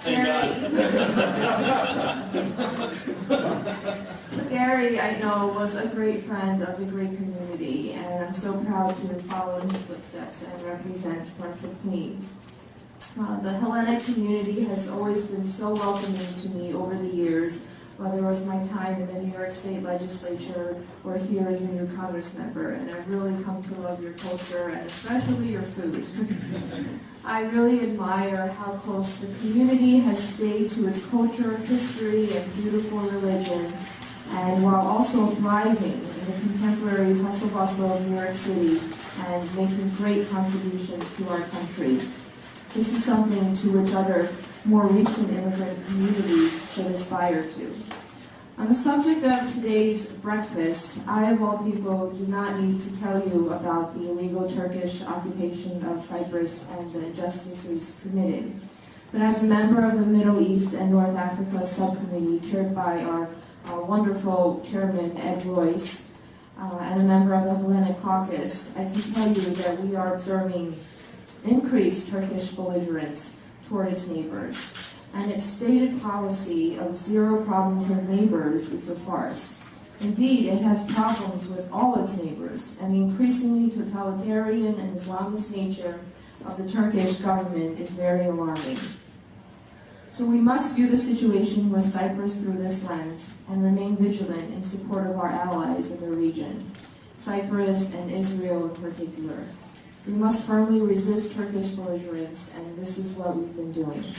Gary, I know, was a great friend of the great community, and I'm so proud to follow in his footsteps and represent parts of Queens. The Hellenic community has always been so welcoming to me over the years, whether it was my time in the New York State Legislature or here as a new Congress member, and I've really come to love your culture and especially your food. I really admire how close the community has stayed to its culture, history, and beautiful religion, and while also thriving in the contemporary hustle-bustle of New York City and making great contributions to our country. This is something to which other more recent immigrant communities should aspire to. On the subject of today's breakfast, I, of all people, do not need to tell you about the illegal Turkish occupation of Cyprus and the injustices committed. But as a member of the Middle East and North Africa subcommittee, chaired by our wonderful chairman, Ed Royce, and a member of the Hellenic Caucus, I can tell you that we are observing increased Turkish belligerence toward its neighbors. And its stated policy of zero problems with neighbors is a farce. Indeed, it has problems with all its neighbors, and the increasingly totalitarian and Islamist nature of the Turkish government is very alarming. So we must view the situation with Cyprus through this lens and remain vigilant in support of our allies in the region, Cyprus and Israel in particular. We must firmly resist Turkish belligerence, and this is what we've been doing.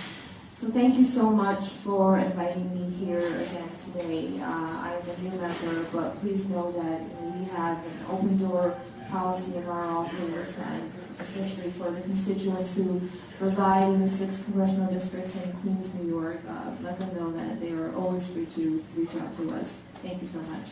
So thank you so much for inviting me here again today. I'm a new member, but please know that we have an open door policy in our office, and especially for the constituents who reside in the 6th Congressional District in Queens, New York. Let them know that they are always free to reach out to us. Thank you so much.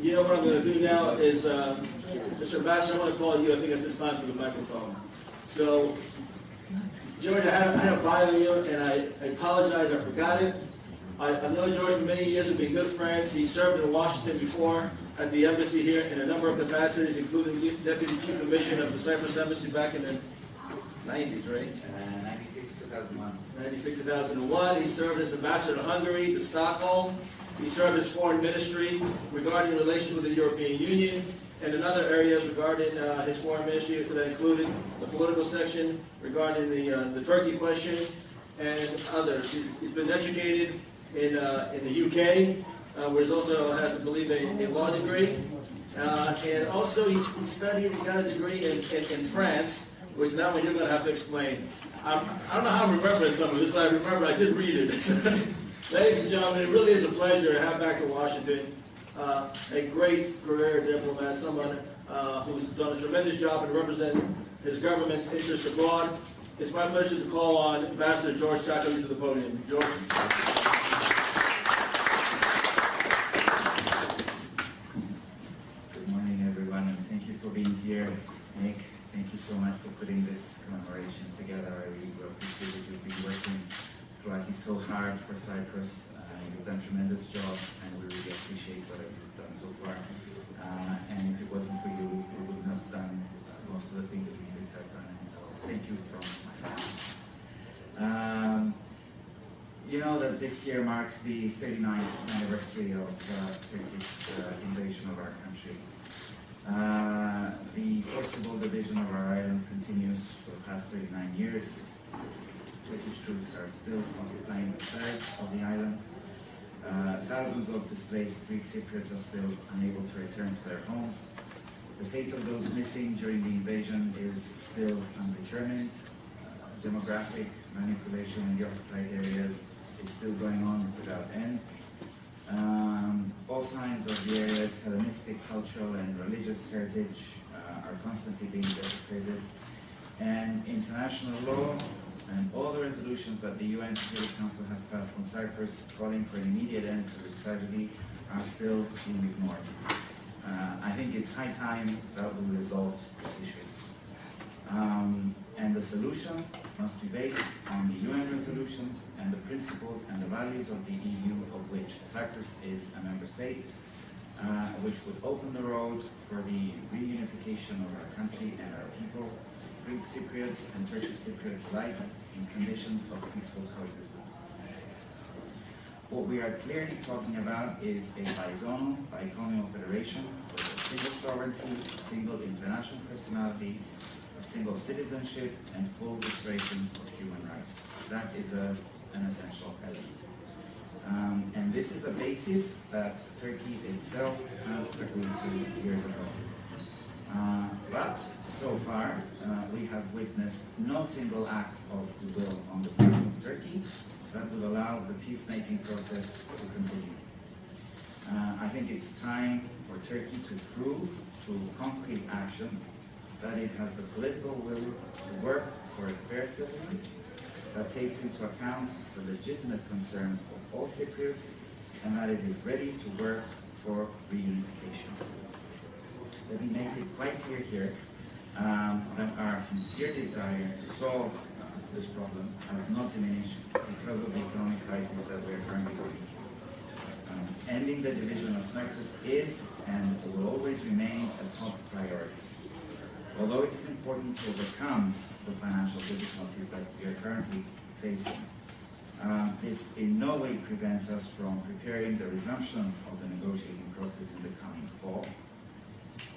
You know what I'm going to do now is, Mr. Ambassador, I want to call you, I think, at this time for the microphone. So, George, I had a bio you, and I apologize, I forgot it. I've known George for many years, we've been good friends. He served in Washington before at the embassy here in a number of capacities, including Deputy Chief of Mission of the Cyprus Embassy back in the 90s, right? 96 to 2001. He served as ambassador to Hungary, to Stockholm. He served as foreign ministry regarding relations with the European Union and in other areas regarding his foreign ministry that included the political section regarding the Turkey question and others. He's been educated in the UK, where he also has, I believe, a law degree. And also he studied and got a degree in France, which now you're going to have to explain. I don't know how I remember some of this, but I remember I did read it. Ladies and gentlemen, it really is a pleasure to have back to Washington a great career diplomat, someone who's done a tremendous job in representing his government's interests abroad. It's my pleasure to call on Ambassador George Sackley to the podium. George. Good morning, everyone, and thank you for being here. Nick, thank you so much for putting this commemoration together. I really do appreciate that you've been working throughout so hard for Cyprus. You've done a tremendous job, and we really appreciate what you've done so far. And if it wasn't for you, we wouldn't have done most of the things we could have done. So thank you from my family. You know that this year marks the 39th anniversary of Turkish invasion of our country. The forcible division of our island continues for the past 39 years. Turkish troops are still occupying a third of the island. Thousands of displaced Greek Cypriots are still unable to return to their homes. The fate of those missing during the invasion is still undetermined. Demographic manipulation in the occupied areas is still going on without end. All signs of the area's Hellenistic cultural and religious heritage are constantly being desecrated. And international law and all the resolutions that the UN Security Council has passed on Cyprus calling for an immediate end to this tragedy are still being ignored. I think it's high time that we resolve this issue. And the solution must be based on the UN resolutions and the principles and the values of the EU, of which Cyprus is a member state, which would open the road for the reunification of our country and our people, Greek Cypriots and Turkish Cypriots alike, in conditions of peaceful coexistence. What we are clearly talking about is a bizonal, binomial federation with a single sovereignty, single international personality, single citizenship, and full restoration of human rights. That is an essential element. And this is a basis that Turkey itself has agreed to years ago. But so far, we have witnessed no single act of goodwill on the part of Turkey that will allow the peacemaking process to continue. I think it's time for Turkey to prove through concrete actions that it has the political will to work for a fair settlement that takes into account the legitimate concerns of all Cypriots and that it is ready to work for reunification. Let me make it quite clear here that our sincere desire to solve this problem has not diminished because of the economic crisis that we are currently going through. Ending the division of Cyprus is and will always remain a top priority. Although it is important to overcome the financial difficulties that we are currently facing, this in no way prevents us from preparing the resumption of the negotiating process in the coming fall,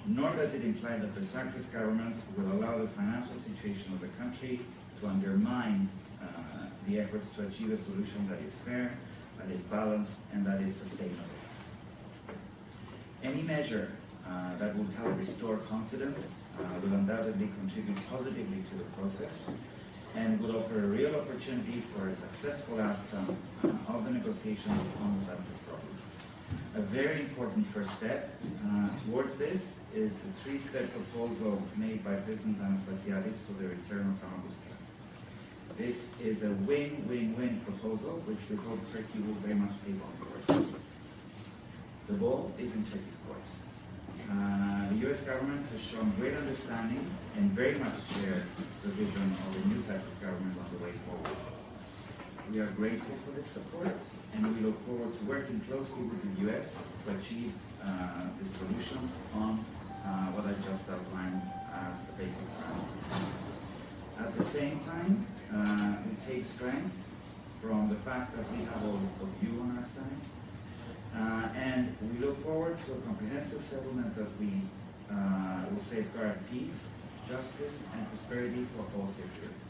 nor does it imply that the Cyprus government will allow the financial situation of the country to undermine the efforts to achieve a solution that is fair, that is balanced, and that is sustainable. Any measure that will help restore confidence will undoubtedly contribute positively to the process and will offer a real opportunity for a successful outcome of the negotiations on the Cyprus problem. A very important first step towards this is the three-step proposal made by President Anastasiadis for the return of Famagusta. This is a win-win-win proposal which we hope Turkey will very much take on board. The ball is in Turkey's court. The U.S. government has shown great understanding and very much shares the vision of the new Cyprus government on the way forward. We are grateful for this support and we look forward to working closely with the U.S. to achieve this solution on what I just outlined as the basic ground. At the same time, we take strength from the fact that we have all of you on our side. And we look forward to a comprehensive settlement that we will safeguard peace, justice, and prosperity for all Cypriots.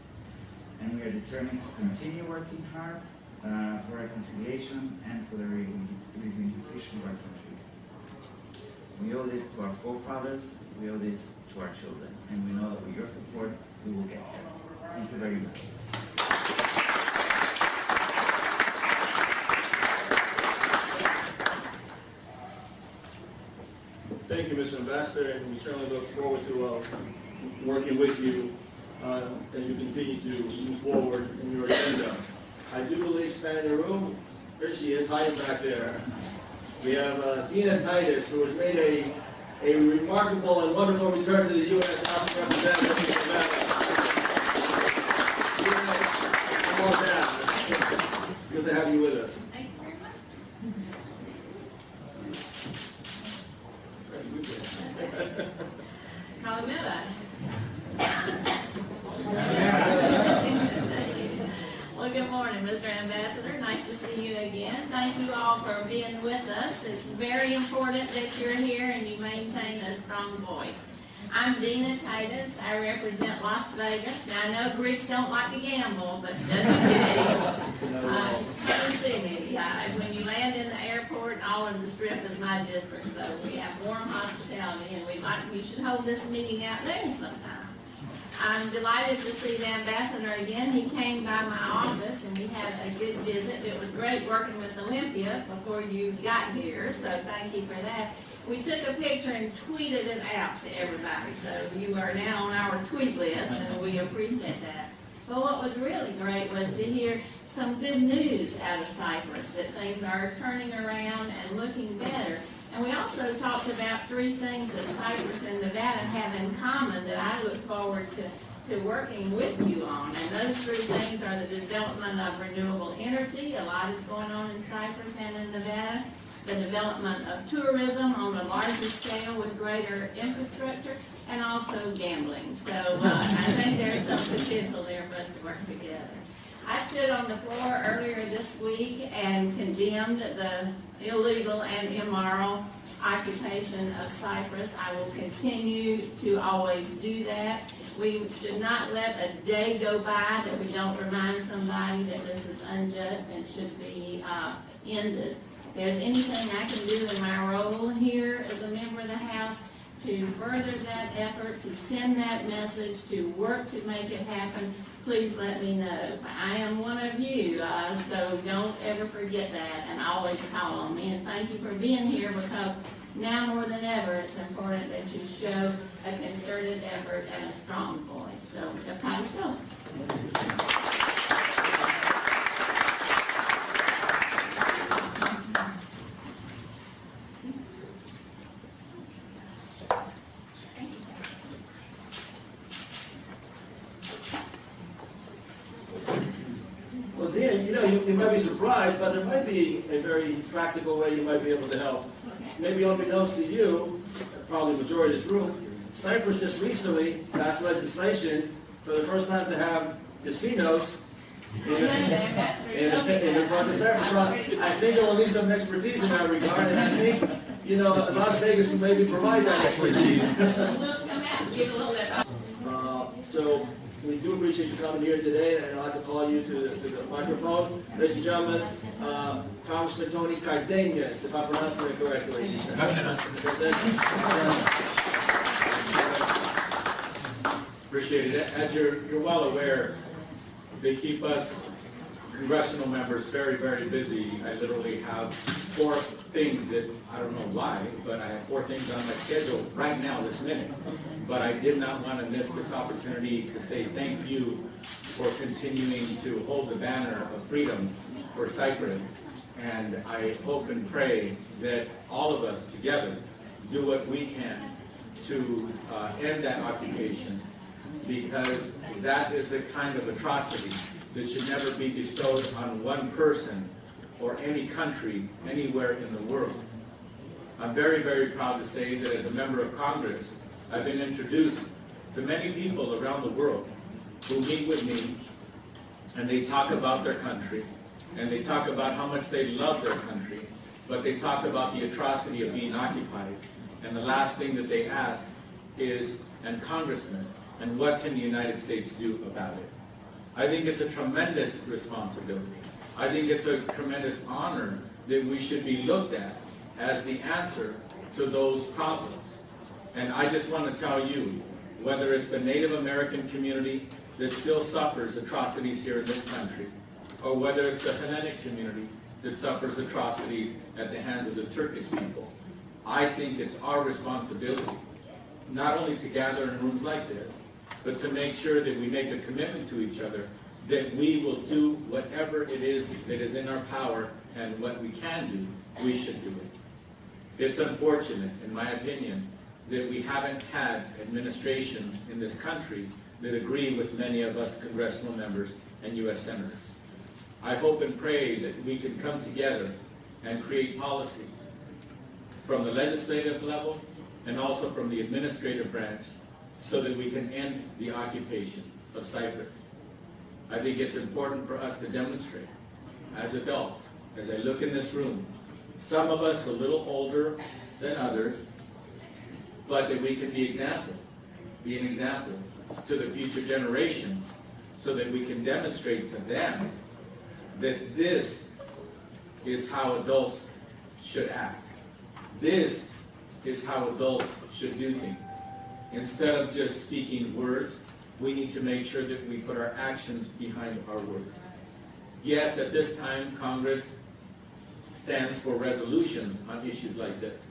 And we are determined to continue working hard for reconciliation and for the reunification of our country. We owe this to our forefathers, we owe this to our children, and we know that with your support, we will get there. Thank you very much. Thank you, Mr. Ambassador, and we certainly look forward to working with you as you continue to move forward in your agenda. I do believe standing in the room, there she is, hiding back there. We have Dina Titus, who has made a remarkable and wonderful return to the U.S. House of Representatives. Dina, come on down. Good to have you with us. Thank you very much. Calumet. Well, good morning, Mr. Ambassador. Nice to see you again. Thank you all for being with us. It's very important that you're here and you maintain a strong voice. I'm Dina Titus. I represent Las Vegas. Now, I know Greeks don't like to gamble, but just in case, come see me. When you land in the airport, all of the Strip is my district, so we have warm hospitality, and we should hold this meeting out there sometime. I'm delighted to see the ambassador again. He came by my office, and we had a good visit. It was great working with Olympia before you got here, so thank you for that. We took a picture and tweeted it out to everybody, so you are now on our tweet list, and we appreciate that. But what was really great was to hear some good news out of Cyprus, that things are turning around and looking better. And we also talked about 3 things that Cyprus and Nevada have in common that I look forward to working with you on. And those 3 things are the development of renewable energy. A lot is going on in Cyprus and in Nevada. The development of tourism on a larger scale with greater infrastructure, and also gambling. So I think there's some potential there for us to work together. I stood on the floor earlier this week and condemned the illegal and immoral occupation of Cyprus. I will continue to always do that. We should not let a day go by that we don't remind somebody that this is unjust and should be ended. If there's anything I can do in my role here as a member of the House to further that effort, to send that message, to work to make it happen, please let me know. I am one of you, so don't ever forget that, and always call on me. And thank you for being here, because now more than ever, it's important that you show a concerted effort and a strong voice. So, Kapadisto. Well, Dan, you might be surprised, but there might be a very practical way you might be able to help. Maybe unbeknownst to you, probably the majority of this room, Cyprus just recently passed legislation for the first time to have casinos in the part of Cyprus. So I think there will need some expertise in that regard, and I think, Las Vegas can maybe provide that expertise. So we do appreciate you coming here today, and I'd like to call you to the microphone. Ladies and gentlemen, Congressman Tony Cardenas, if I'm pronouncing it correctly. Appreciate it. As you're well aware, they keep us congressional members very, very busy. I literally have 4 things that, I don't know why, but I have 4 things on my schedule right now, this minute. But I did not want to miss this opportunity to say thank you for continuing to hold the banner of freedom for Cyprus. And I hope and pray that all of us together do what we can to end that occupation, because that is the kind of atrocity that should never be bestowed on one person or any country anywhere in the world. I'm very, very proud to say that as a member of Congress, I've been introduced to many people around the world who meet with me, and they talk about their country, and they talk about how much they love their country, but they talk about the atrocity of being occupied. And the last thing that they ask is, and Congressman, and what can the United States do about it? I think it's a tremendous responsibility. I think it's a tremendous honor that we should be looked at as the answer to those problems. And I just want to tell you, whether it's the Native American community that still suffers atrocities here in this country, or whether it's the Hellenic community that suffers atrocities at the hands of the Turkish people, I think it's our responsibility not only to gather in rooms like this, but to make sure that we make a commitment to each other that we will do whatever it is that is in our power, and what we can do, we should do it. It's unfortunate, in my opinion, that we haven't had administrations in this country that agree with many of us congressional members and U.S. senators. I hope and pray that we can come together and create policy from the legislative level and also from the administrative branch so that we can end the occupation of Cyprus. I think it's important for us to demonstrate as adults, as I look in this room, some of us a little older than others, but that we can be an example to the future generations so that we can demonstrate to them that this is how adults should act. This is how adults should do things. Instead of just speaking words, we need to make sure that we put our actions behind our words. Yes, at this time, Congress stands for resolutions on issues like this.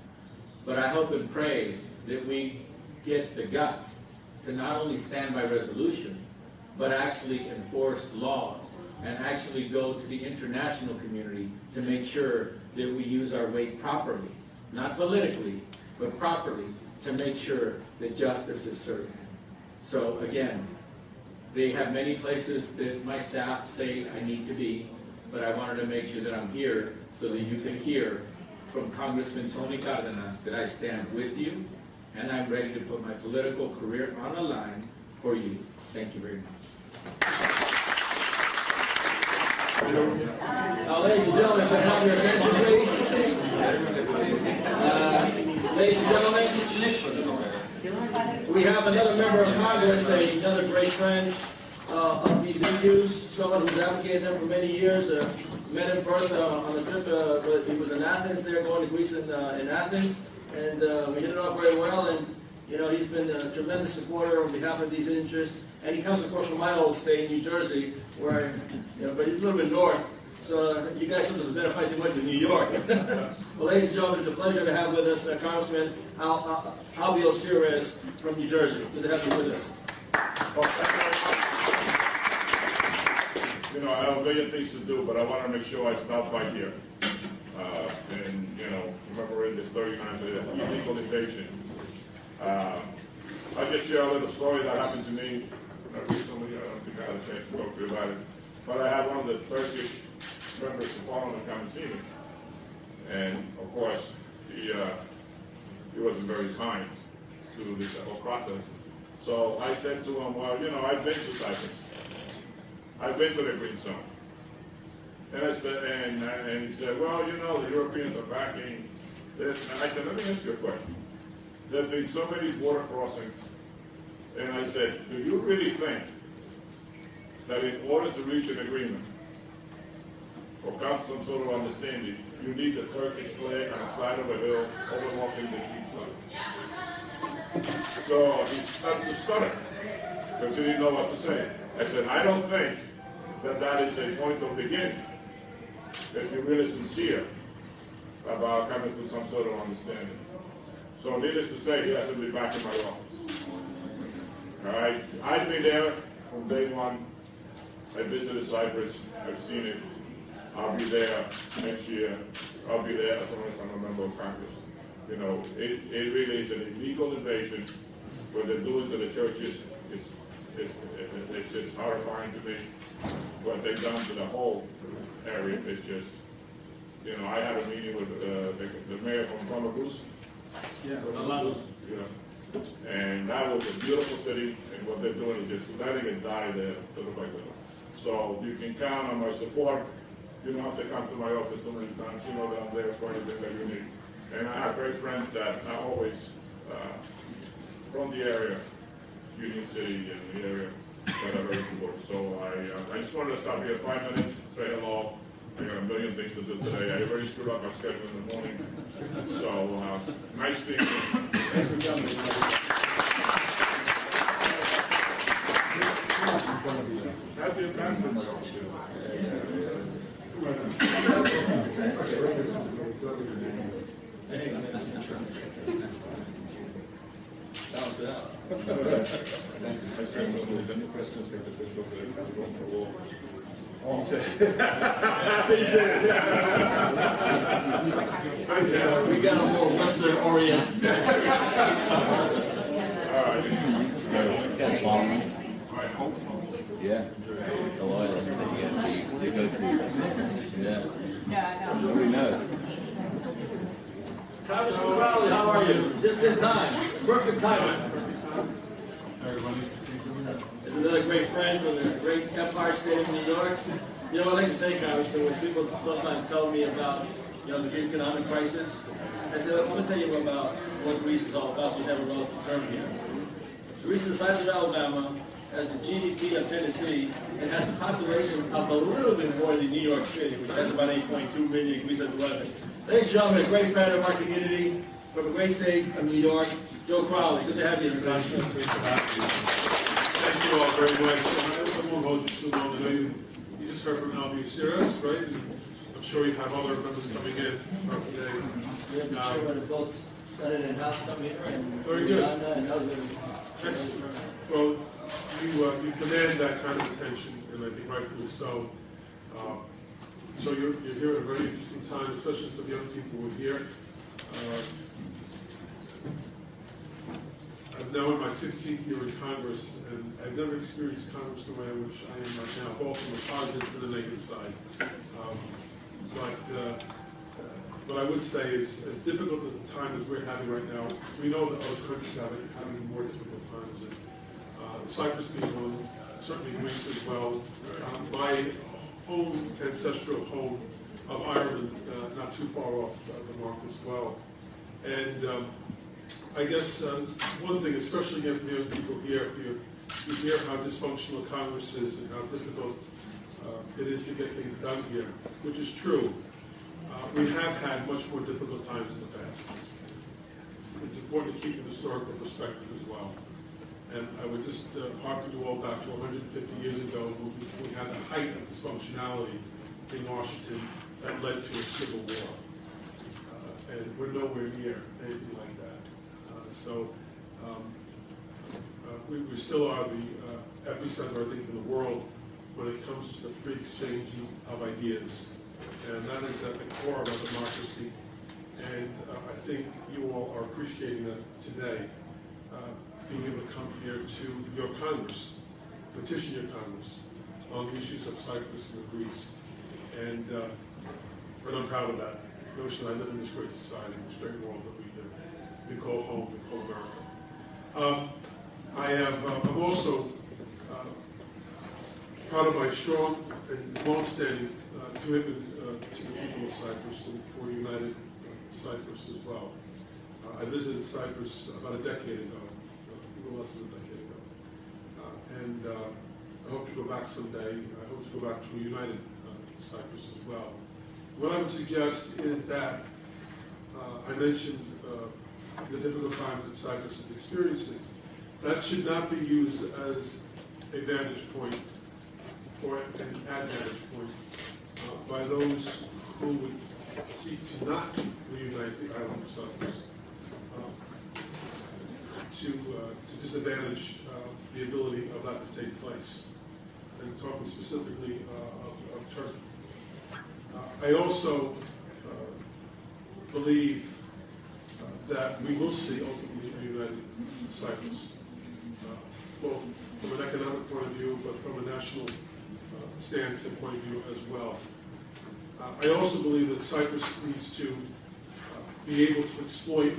But I hope and pray that we get the guts to not only stand by resolutions, but actually enforce laws and actually go to the international community to make sure that we use our weight properly, not politically, but properly, to make sure that justice is served. So again, they have many places that my staff say I need to be, but I wanted to make sure that I'm here so that you can hear from Congressman Tony Cardenas that I stand with you and I'm ready to put my political career on the line for you. Thank you very much. Ladies and gentlemen, can I have your attention, please? Ladies and gentlemen, we have another member of Congress, another great friend of these issues, someone who's advocated them for many years. Met him first on the trip, he was in Athens there, going to Greece in Athens, and we hit it off very well, and you know, he's been a tremendous supporter on behalf of these interests, and he comes, of course, from my old state, New Jersey, where, you know, but he's a little bit north, so you guys sometimes identify too much with New York. Well, ladies and gentlemen, it's a pleasure to have with us Congressman Javier Sires from New Jersey. Good to have you with us. Well, thank you very much. You know, I have a million things to do, but I want to make sure I stop by here. And, you know, remembering the story behind the illegal invasion. I'll just share a little story that happened to me recently. I don't think I had a chance to talk to you about it. But I had one of the Turkish members of Parliament come and see me. And, of course, he wasn't very kind to this whole process. So I said to him, well, you know, I've been to Cyprus. I've been to the Green Zone. And I said, and he said, well, you know, the Europeans are backing this. And I said, let me ask you a question. There have been so many border crossings. And I said, do you really think that in order to reach an agreement or come to some sort of understanding, you need the Turkish flag on the side of a hill overlooking the Green Zone? So he started to stutter because he didn't know what to say. I said, I don't think that that is a point of beginning if you're really sincere about coming to some sort of understanding. So needless to say, he has to be back in my office. All right? I've been there from day one. I visited Cyprus. I've seen it. I'll be there next year. I'll be there as long as I'm a member of Congress. You know, it really is an illegal invasion. What they're doing to the churches it's just horrifying to me. What they've done to the whole area is just, you know, I had a meeting with the mayor from Commemorating. Yeah, and that was a beautiful city, and what they're doing is just letting it die there little by little. So you can count on my support. You don't have to come to my office too many times. You know that I'm there for anything that you need. And I have great friends that are always from the area, Union City and the area, that are very supportive. So I just wanted to stop here 5 minutes, say hello. I got a million things to do today. I already screwed up my schedule in the morning. So nice speaking. Thanks for coming. Happy advancement. Balance it out. We got a more Western oriented. Yeah. A lot of them they go to. Yeah. Nobody knows. Congressman Crowley, how are you? Just in time. Perfect timing. There's another great friend from the great Empire State of New York. You know, I like to say, Congressman, when people sometimes tell me about, the Greek economic crisis, I said, I'm going to tell you about what Greece is all about, so you have a relative term here. Greece is the size of Alabama, has the GDP of Tennessee, and has a population of a little bit more than New York City, which has about 8.2 million. Greece has 11. Ladies and gentlemen, a great friend of our community from the great state of New York, Joe Crowley. Good to have you, everybody. Thank you all very much. I won't hold you too long today. You just heard from Alvin Sears, right? And I'm sure you have other members coming in today. We have the chairman of both Senate and House coming here. And Very good. And other. Excellent. Well, you command that kind of attention, and I think rightfully so. So you're here at a very interesting time, especially for the young people who are here. I'm now in my 15th year in Congress, and I've never experienced Congress the way in which I am right now, both from the positive and the negative side. What I would say is, as difficult as the time as we're having right now, we know that other countries are having more difficult times. And, Cyprus being one, certainly Greece as well. My own ancestral home of Ireland, not too far off the mark as well. And I guess one thing, especially again for the young people here, you hear how dysfunctional Congress is and how difficult it is to get things done here, which is true. We have had much more difficult times in the past. It's important to keep an historical perspective as well. And I would just harken you all back to 150 years ago when we had the height of dysfunctionality in Washington that led to a civil war. And we're nowhere near anything like that. We still are the epicenter, I think, in the world when it comes to the free exchanging of ideas. And that is at the core of our democracy. And I think you all are appreciating that today, being able to come here to your Congress, petition your Congress on the issues of Cyprus and Greece. And I'm proud of that notion. I live in this great society, this great world that we call home, we call America. I'm also proud of my strong and long-standing commitment to the people of Cyprus and for United Cyprus as well. I visited Cyprus about a decade ago, a little less than a decade ago. I hope to go back someday. I hope to go back to a United Cyprus as well. What I would suggest is that I mentioned the difficult times that Cyprus is experiencing. That should not be used as a vantage point or an advantage point by those who would seek to not reunite the island of Cyprus, to disadvantage the ability of that to take place. And talking specifically of Turkey. I also believe that we will see ultimately a united Cyprus, both from an economic point of view, but from a national stance and point of view as well. I also believe that Cyprus needs to be able to exploit,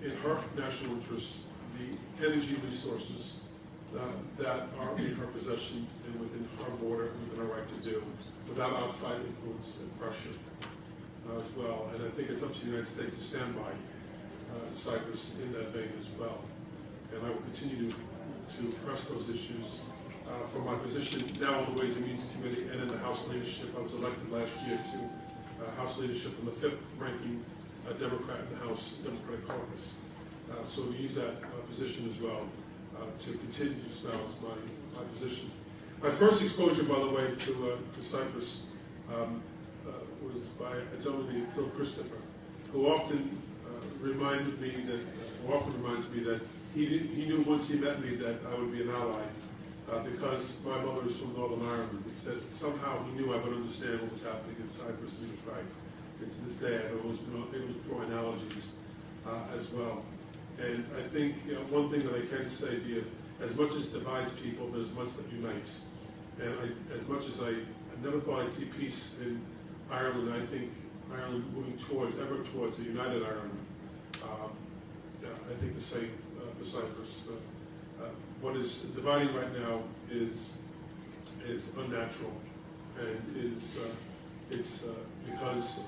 in her national interests, the energy resources that are in her possession and within her border, within her right to do, without outside influence and pressure as well. And I think it's up to the United States to stand by Cyprus in that vein as well. And I will continue to press those issues from my position now on the Ways and Means Committee and in the House leadership. I was elected last year to House leadership in the 5th ranking Democrat in the House Democratic Caucus. So we use that position as well to continue to espouse my position. My first exposure, by the way, to Cyprus was by a gentleman named Phil Christopher, who often reminds me that he knew once he met me that I would be an ally because my mother is from Northern Ireland. He said somehow he knew I would understand what was happening in Cyprus, and he was right. And to this day, I've always been able to draw analogies as well. And I think one thing that I can say to you, as much as divides people, there's much that unites. And as much as I never thought I'd see peace in Ireland, I think Ireland moving ever towards a united Ireland. I think the same for Cyprus. What is dividing right now is unnatural, and it's because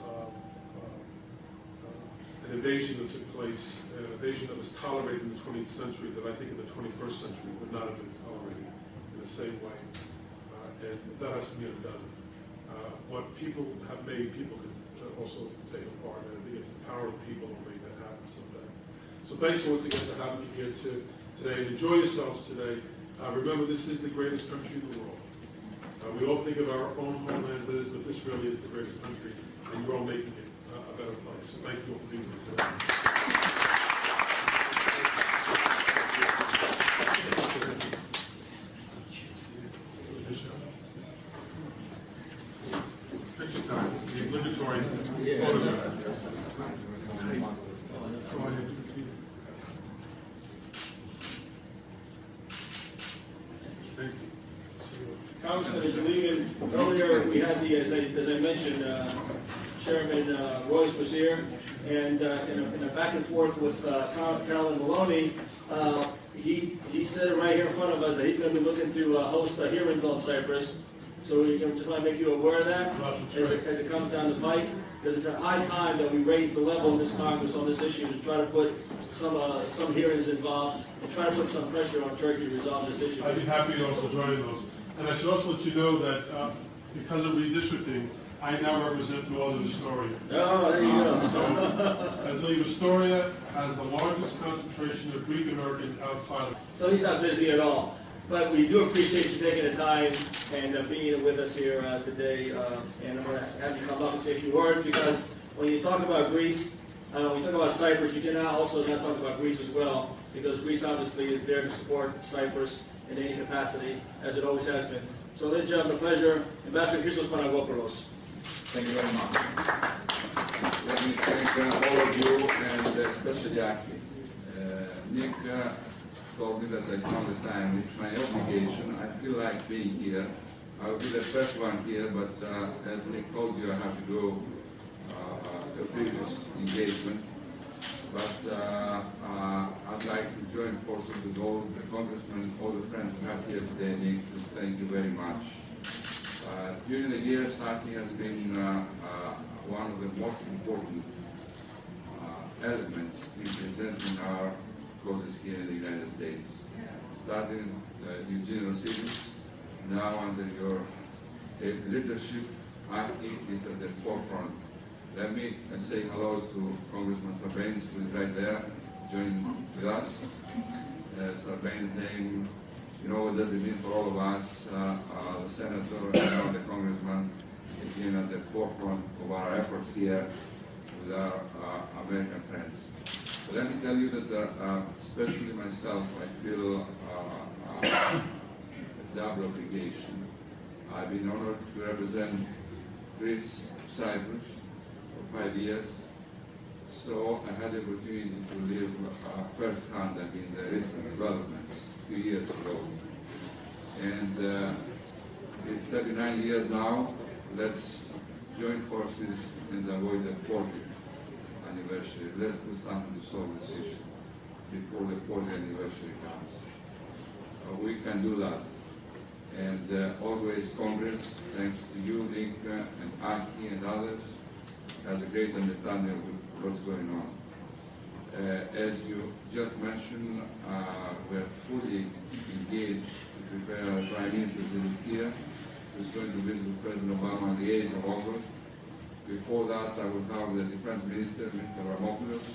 an invasion that took place, an invasion that was tolerated in the 20th century that I think in the 21st century would not have been tolerated in the same way. And that has to be undone. What people have made, people can also take apart, and I think it's the power of the people that will make that happen someday. So thanks once again for having me here today. Enjoy yourselves today. Remember, this is the greatest country in the world. We all think of our own homelands as, but this really is the greatest country, and you're all making it a better place. So thank you all for being here today. Picture time. This is the obligatory photograph. Go ahead. Thank you. Congressman, as you leave in, earlier we had as I mentioned, Chairman Royce was here, and in a back and forth with Carolyn Maloney, he said right here in front of us that he's going to be looking to host hearings on Cyprus. So we just want to make you aware of that as it comes down the pike, because it's a high time that we raise the level in this Congress on this issue to try to put some hearings involved and try to put some pressure on Turkey to resolve this issue. I'd be happy to also join those. And I should also let you know that because of redistricting, I now represent Northern Astoria. Oh, there you go. I believe Astoria has the largest concentration of Greek Americans outside of. So he's not busy at all. But we do appreciate you taking the time and being with us here today. And I'm going to have you come up and say a few words, because when you talk about Greece, when you talk about Cyprus, you cannot also not talk about Greece as well, because Greece obviously is there to support Cyprus in any capacity, as it always has been. So ladies and gentlemen, a pleasure. Ambassador Christos Panagopoulos. Thank you very much. Let me thank all of you, and especially Aki. Nick told me that I found the time. It's my obligation. I feel like being here. I will be the first one here, but as Nick told you, I have to go to a previous engagement. But I'd like to join forces with all the congressmen, all the friends we have here today, Nick, to thank you very much. During the years, AHI has been one of the most important elements in presenting our causes here in the United States. Starting Eugene Rossini's, now under your leadership, AHI is at the forefront. Let me say hello to Congressman Sarbanes, who is right there, joining with us. Sarbanes' name, you know what does it mean for all of us. The senator and the congressman is being at the forefront of our efforts here with our American friends. But let me tell you that, especially myself, I feel a double obligation. I've been honored to represent Greece, Cyprus, for 5 years. So I had the opportunity to live firsthand the recent developments a few years ago. And it's 39 years now. Let's join forces and avoid the 40th anniversary. Let's do something to solve this issue before the 40th anniversary comes. We can do that. And always Congress, thanks to you, Nick, and AHI and others, has a great understanding of what's going on. As you just mentioned, we're fully engaged to prepare our Prime Minister's visit here, who's going to visit with President Obama on the 8th of August. Before that, I will have the Defense Minister, Mr. Ramopoulos.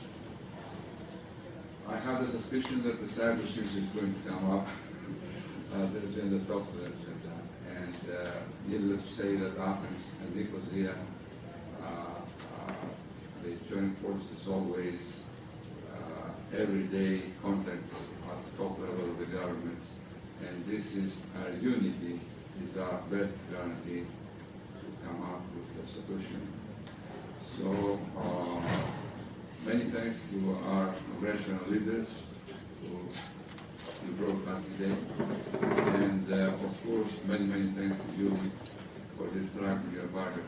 I have the suspicion that the Cyprus issue is going to come up. The agenda, top of the agenda. And needless to say that Athens and Nicosia they join forces always, everyday contacts at the top level of the government, and this is our unity is our best guarantee to come up with a solution. So many thanks to our congressional leaders who brought us today, and of course many thanks to you for this track we are part of.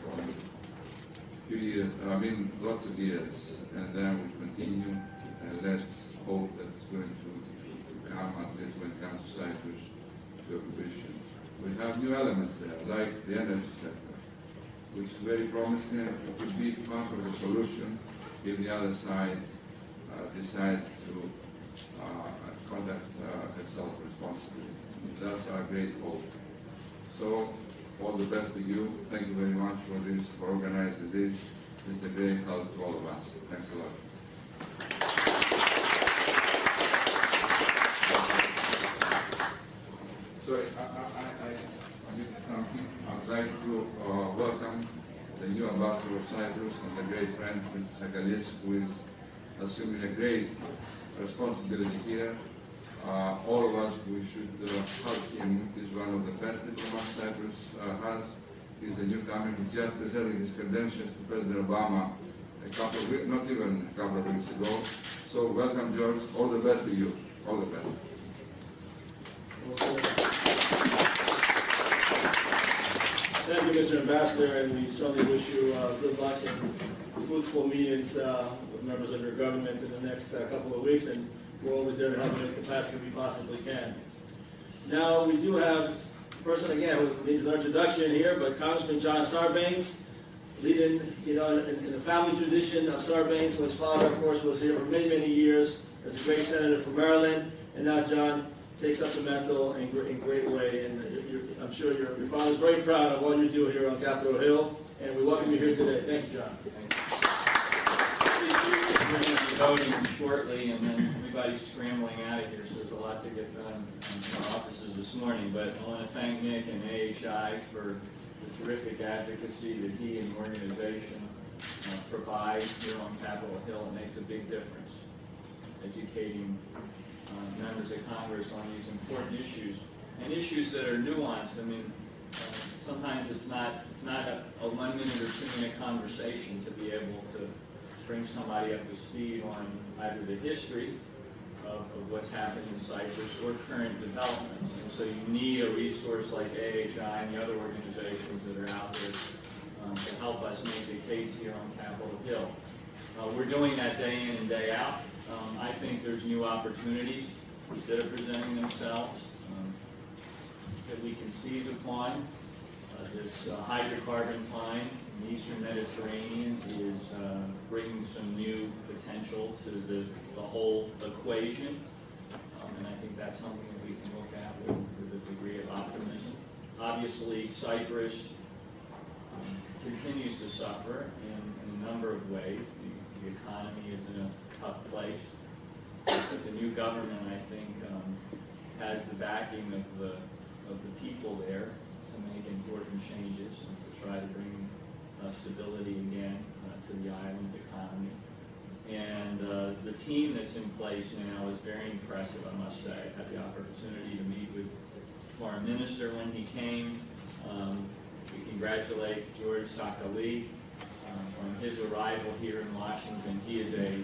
Few years, lots of years, and then we continue, and let's hope that it's going to come, at least when it comes to Cyprus, to a completion. We have new elements there, like the energy sector, which is very promising. It could be part of the solution if the other side decides to conduct herself responsibly. That's our great hope. So, all the best to you. Thank you very much for this, for organizing this. It's a great help to all of us. Thanks a lot. So I did something. I'd like to welcome the new ambassador of Cyprus and a great friend, Mr. Sakalis, who is assuming a great responsibility here. All of us, we should help him. He's one of the best diplomats Cyprus has. He's a newcomer. He just presented his credentials to President Obama a couple of weeks, not even a couple of weeks ago. So welcome, George. All the best to you. All the best. Thank you, Mr. Ambassador, and we certainly wish you good luck and fruitful meetings with members of your government in the next couple of weeks, and we're always there to help in the capacity we possibly can. Now, we do have a person, again, who needs an introduction here, but Congressman John Sarbanes, leading, in the family tradition of Sarbanes, his father, of course, was here for many years as a great senator from Maryland, and now John takes up the mantle in great way, and I'm sure your father's very proud of what you do here on Capitol Hill, and we welcome you here today. Thank you, John. We're going to be voting shortly, and then everybody's scrambling out of here, so there's a lot to get done in our offices this morning. But I want to thank Nick and AHI for the terrific advocacy that he and the organization provide here on Capitol Hill. It makes a big difference, educating members of Congress on these important issues, and issues that are nuanced. I mean, sometimes it's not a 1 minute or 2 minute conversation to be able to bring somebody up to speed on either the history of what's happened in Cyprus or current developments. And so you need a resource like AHI and the other organizations that are out there to help us make the case here on Capitol Hill. We're doing that day in and day out. I think there's new opportunities that are presenting themselves that we can seize upon. This hydrocarbon find in the Eastern Mediterranean is bringing some new potential to the whole equation, and I think that's something that we can look at with a degree of optimism. Obviously, Cyprus continues to suffer in a number of ways. The economy is in a tough place, but the new government, I think, has the backing of the people there to make important changes and to try to bring stability again to the island's economy. And the team that's in place now is very impressive, I must say. I had the opportunity to meet with the foreign minister when he came. We congratulate George Sakali on his arrival here in Washington. He is a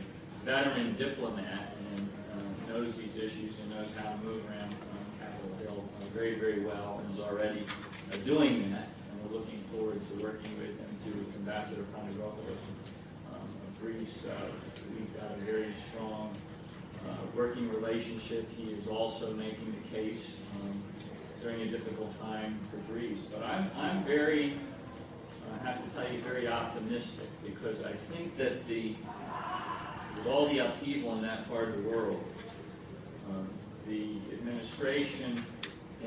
veteran diplomat and knows these issues and knows how to move around Capitol Hill very well, and is already doing that. And we're looking forward to working with him, to Ambassador Panagopoulos of Greece. We've got a very strong working relationship. He is also making the case during a difficult time for Greece. But I'm very, I have to tell you, very optimistic, because I think that with all the upheaval in that part of the world, the administration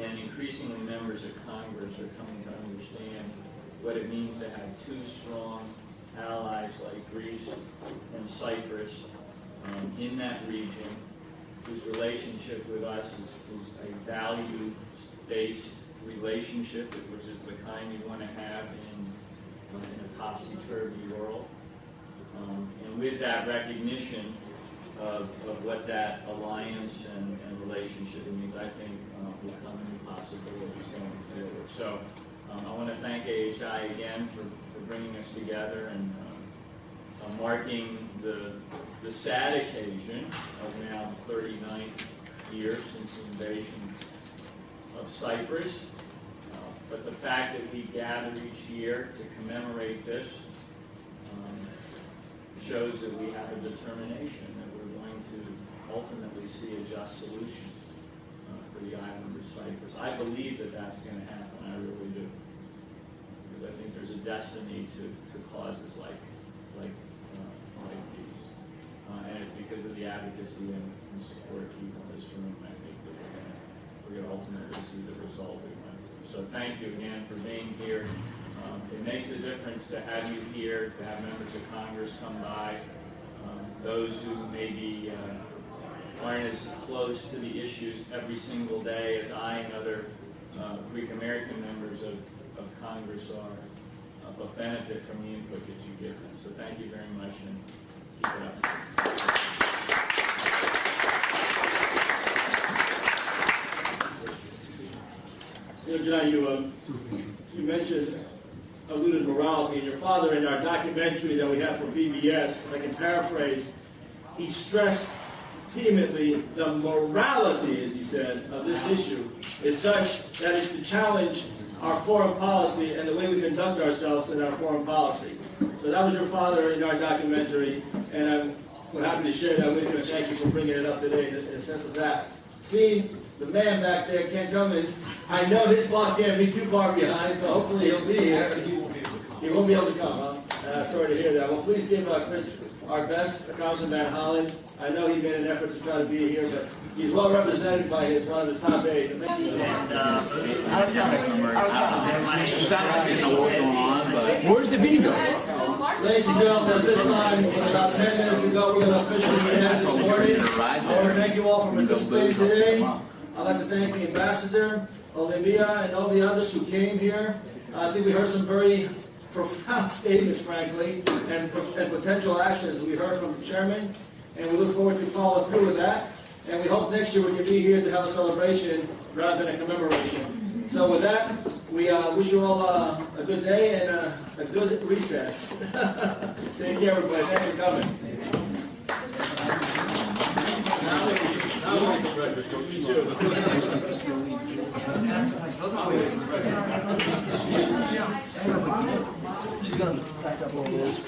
and increasingly members of Congress are coming to understand what it means to have two strong allies like Greece and Cyprus in that region, whose relationship with us is a value-based relationship, which is the kind you want to have in a topsy-turvy world. And with that recognition of what that alliance and relationship means, I think will come into possibilities going forward. So I want to thank AHI again for bringing us together and marking the sad occasion of now the 39th year since the invasion of Cyprus. But the fact that we gather each year to commemorate this shows that we have a determination that we're going to ultimately see a just solution for the island of Cyprus. I believe that that's going to happen. I really do, because I think there's a destiny to causes like these, and it's because of the advocacy and support of people in this room. I think that we're going to ultimately see the result we want to. So thank you again for being here. It makes a difference to have you here, to have members of Congress come by, those who maybe aren't as close to the issues every single day as I and other Greek American members of Congress are, but benefit from the input that you give them. So thank you very much, and keep it up. John, you mentioned alluded morality, and your father in our documentary that we have for PBS, if I can paraphrase, he stressed vehemently the morality, as he said, of this issue is such that it's to challenge our foreign policy and the way we conduct ourselves in our foreign policy. So that was your father in our documentary, and I'm happy to share that with you, and thank you for bringing it up today in a sense of that. Seeing the man back there, Ken Cummins, I know his boss can't be too far behind, so hopefully he'll be here. He won't be able to come, huh? Sorry to hear that. Well, please give Chris our best, Councilman Van Hollen. I know he made an effort to try to be here, but he's well represented by one of his top aides. I was telling know what's going on, but where's the video? Ladies and gentlemen, at this time, about 10 minutes ago, we're going to officially end this morning. I want to thank you all for participating today. I'd like to thank the Ambassador, Olympia, and all the others who came here. I think we heard some very profound statements, frankly, and potential actions we heard from the Chairman, and we look forward to follow through with that. And we hope next year we can be here to have a celebration rather than a commemoration. So with that, we wish you all a good day and a good recess. Take care, everybody. Thanks for coming. She's gonna pack up all those.